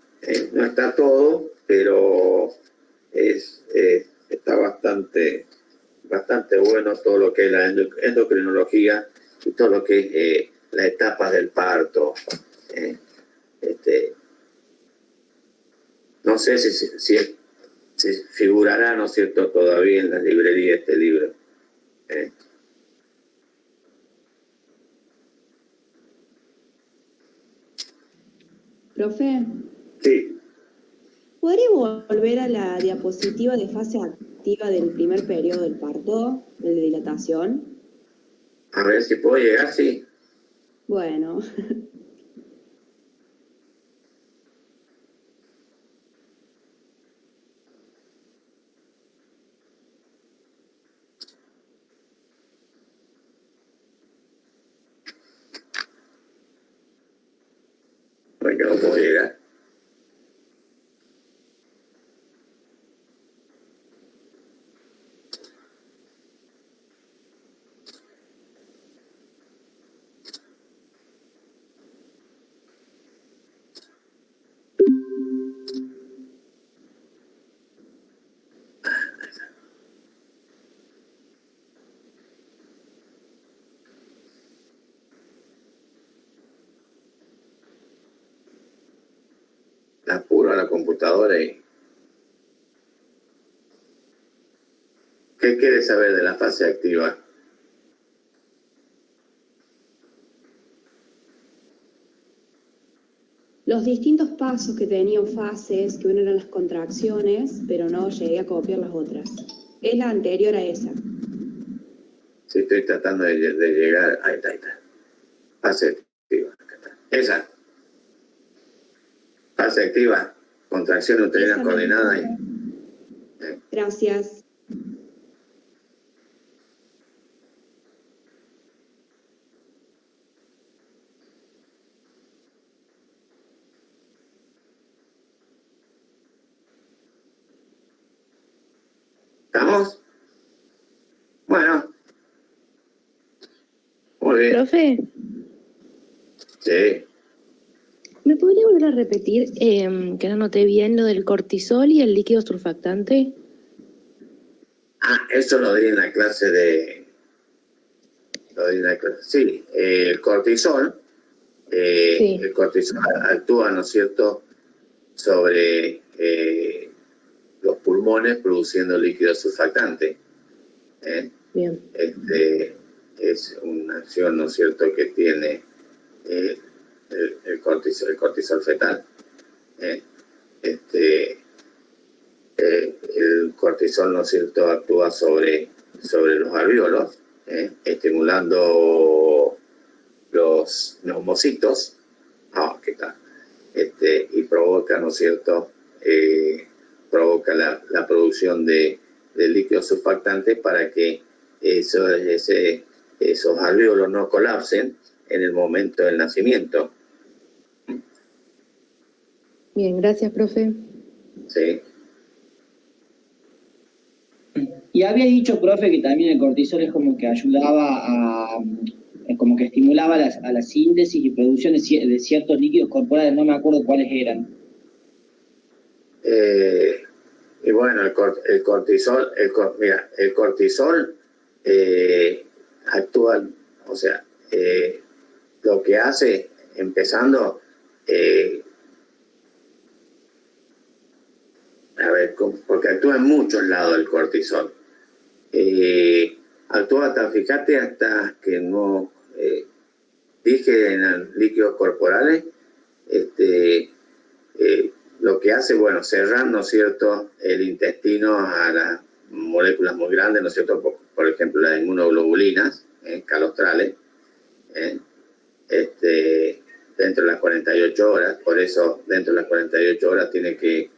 No está todo, pero está bastante bueno todo lo que es la endocrinología y todo lo que es las etapas del parto. No sé si figurará, ¿no es cierto?, todavía en las librerías este libro. Profe. Sí. ¿Podría volver a la diapositiva de fase activa del primer periodo del parto, el de dilatación? A ver si puedo llegar, sí. Bueno. Porque no puedo llegar. Apuro a la computadora y... ¿Qué quiere saber de la fase activa? Los distintos pasos que tenían fases, que uno eran las contracciones, pero no llegué a copiar las otras. Es la anterior a esa. Sí, estoy tratando de llegar... Ahí está. Fase activa. Esa. Fase activa. Contracción uterina coordinada. Gracias. ¿Estamos? Bueno. Muy bien. Profe, Sí. ¿me podría volver a repetir que no noté bien lo del cortisol y el líquido surfactante? Eso lo di en la clase de... Sí, el cortisol. Sí. El cortisol actúa, ¿no es cierto?, sobre los pulmones produciendo líquido surfactante. Bien. Es una acción, ¿no es cierto?, que tiene el cortisol fetal. El cortisol, ¿no es cierto?, actúa sobre los alvéolos, estimulando los neumocitos, ¿qué tal? Y provoca, ¿no es cierto?, provoca la producción de líquido surfactante para que esos alvéolos no colapsen en el momento del nacimiento. Bien, gracias, profe. Sí. Y había dicho, profe, que también el cortisol es como que ayudaba como que estimulaba a la síntesis y producción de ciertos líquidos corporales, no me acuerdo cuáles eran. Y bueno, el cortisol actúa, o sea, lo que hace, empezando, porque actúa en muchos lados el cortisol. actúa hasta, fíjate, hasta que no dije en los líquidos corporales, lo que hace, bueno, cerrar, ¿no es cierto?, el intestino a las moléculas muy grandes, ¿no es cierto?, por ejemplo, las inmunoglobulinas, calostrales, dentro de las 48 horas, por eso dentro de las 48 horas tiene que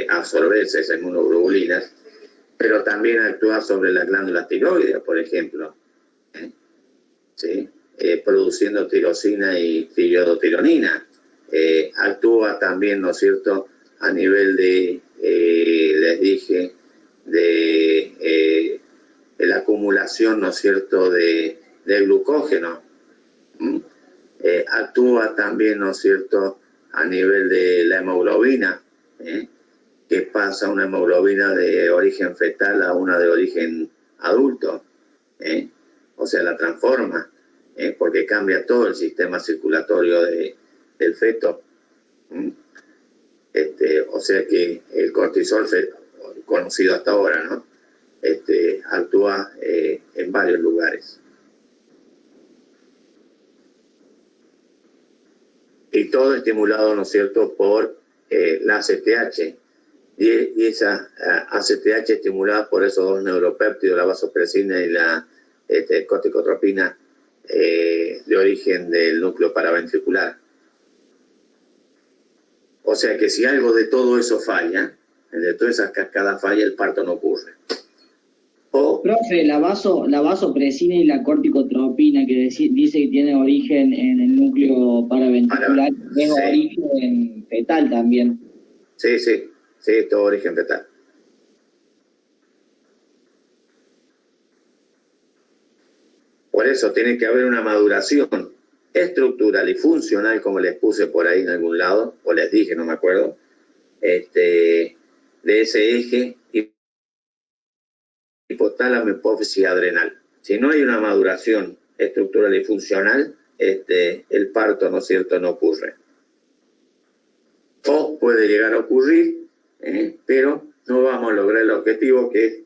absorberse esas inmunoglobulinas, pero también actúa sobre las glándulas tiroides, por ejemplo, ¿sí? Produciendo tirosina y triiodotironina. Actúa también, ¿no es cierto?, a nivel de, les dije, de la acumulación, ¿no es cierto?, de glucógeno. Actúa también, ¿no es cierto?, a nivel de la hemoglobina, que pasa una hemoglobina de origen fetal a una de origen adulto, o sea, la transforma, porque cambia todo el sistema circulatorio del feto. O sea que el cortisol, conocido hasta ahora, ¿no?, actúa en varios lugares. Y todo estimulado, ¿no es cierto?, por la ACTH. Y esa ACTH estimulada por esos dos neuropéptidos, la vasopresina y la corticotropina, de origen del núcleo paraventricular. O sea que si algo de todo eso falla, de todas esas cascadas falla, el parto no ocurre. Profe, la vasopresina y la corticotropina, que dice que tiene origen en el núcleo paraventricular, es origen fetal también. Sí, todo origen fetal. Por eso tiene que haber una maduración estructural y funcional, como les puse por ahí en algún lado, o les dije, no me acuerdo, de ese eje hipotálamo, hipófisis y adrenal. Si no hay una maduración estructural y funcional, el parto, ¿no es cierto?, no ocurre. O puede llegar a ocurrir, pero no vamos a lograr el objetivo, que es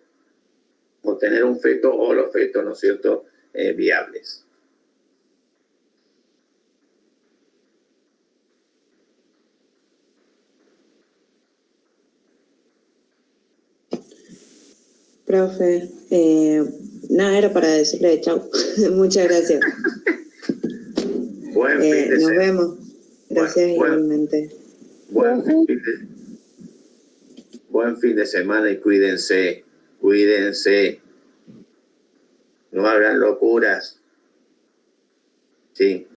obtener un feto o los fetos, ¿no es cierto?, viables. Profe, nada, era para decirle chau. Muchas gracias. Buen fin de nos semana. vemos. Gracias igualmente. Buen fin de semana y cuídense. No hagan locuras. Sí.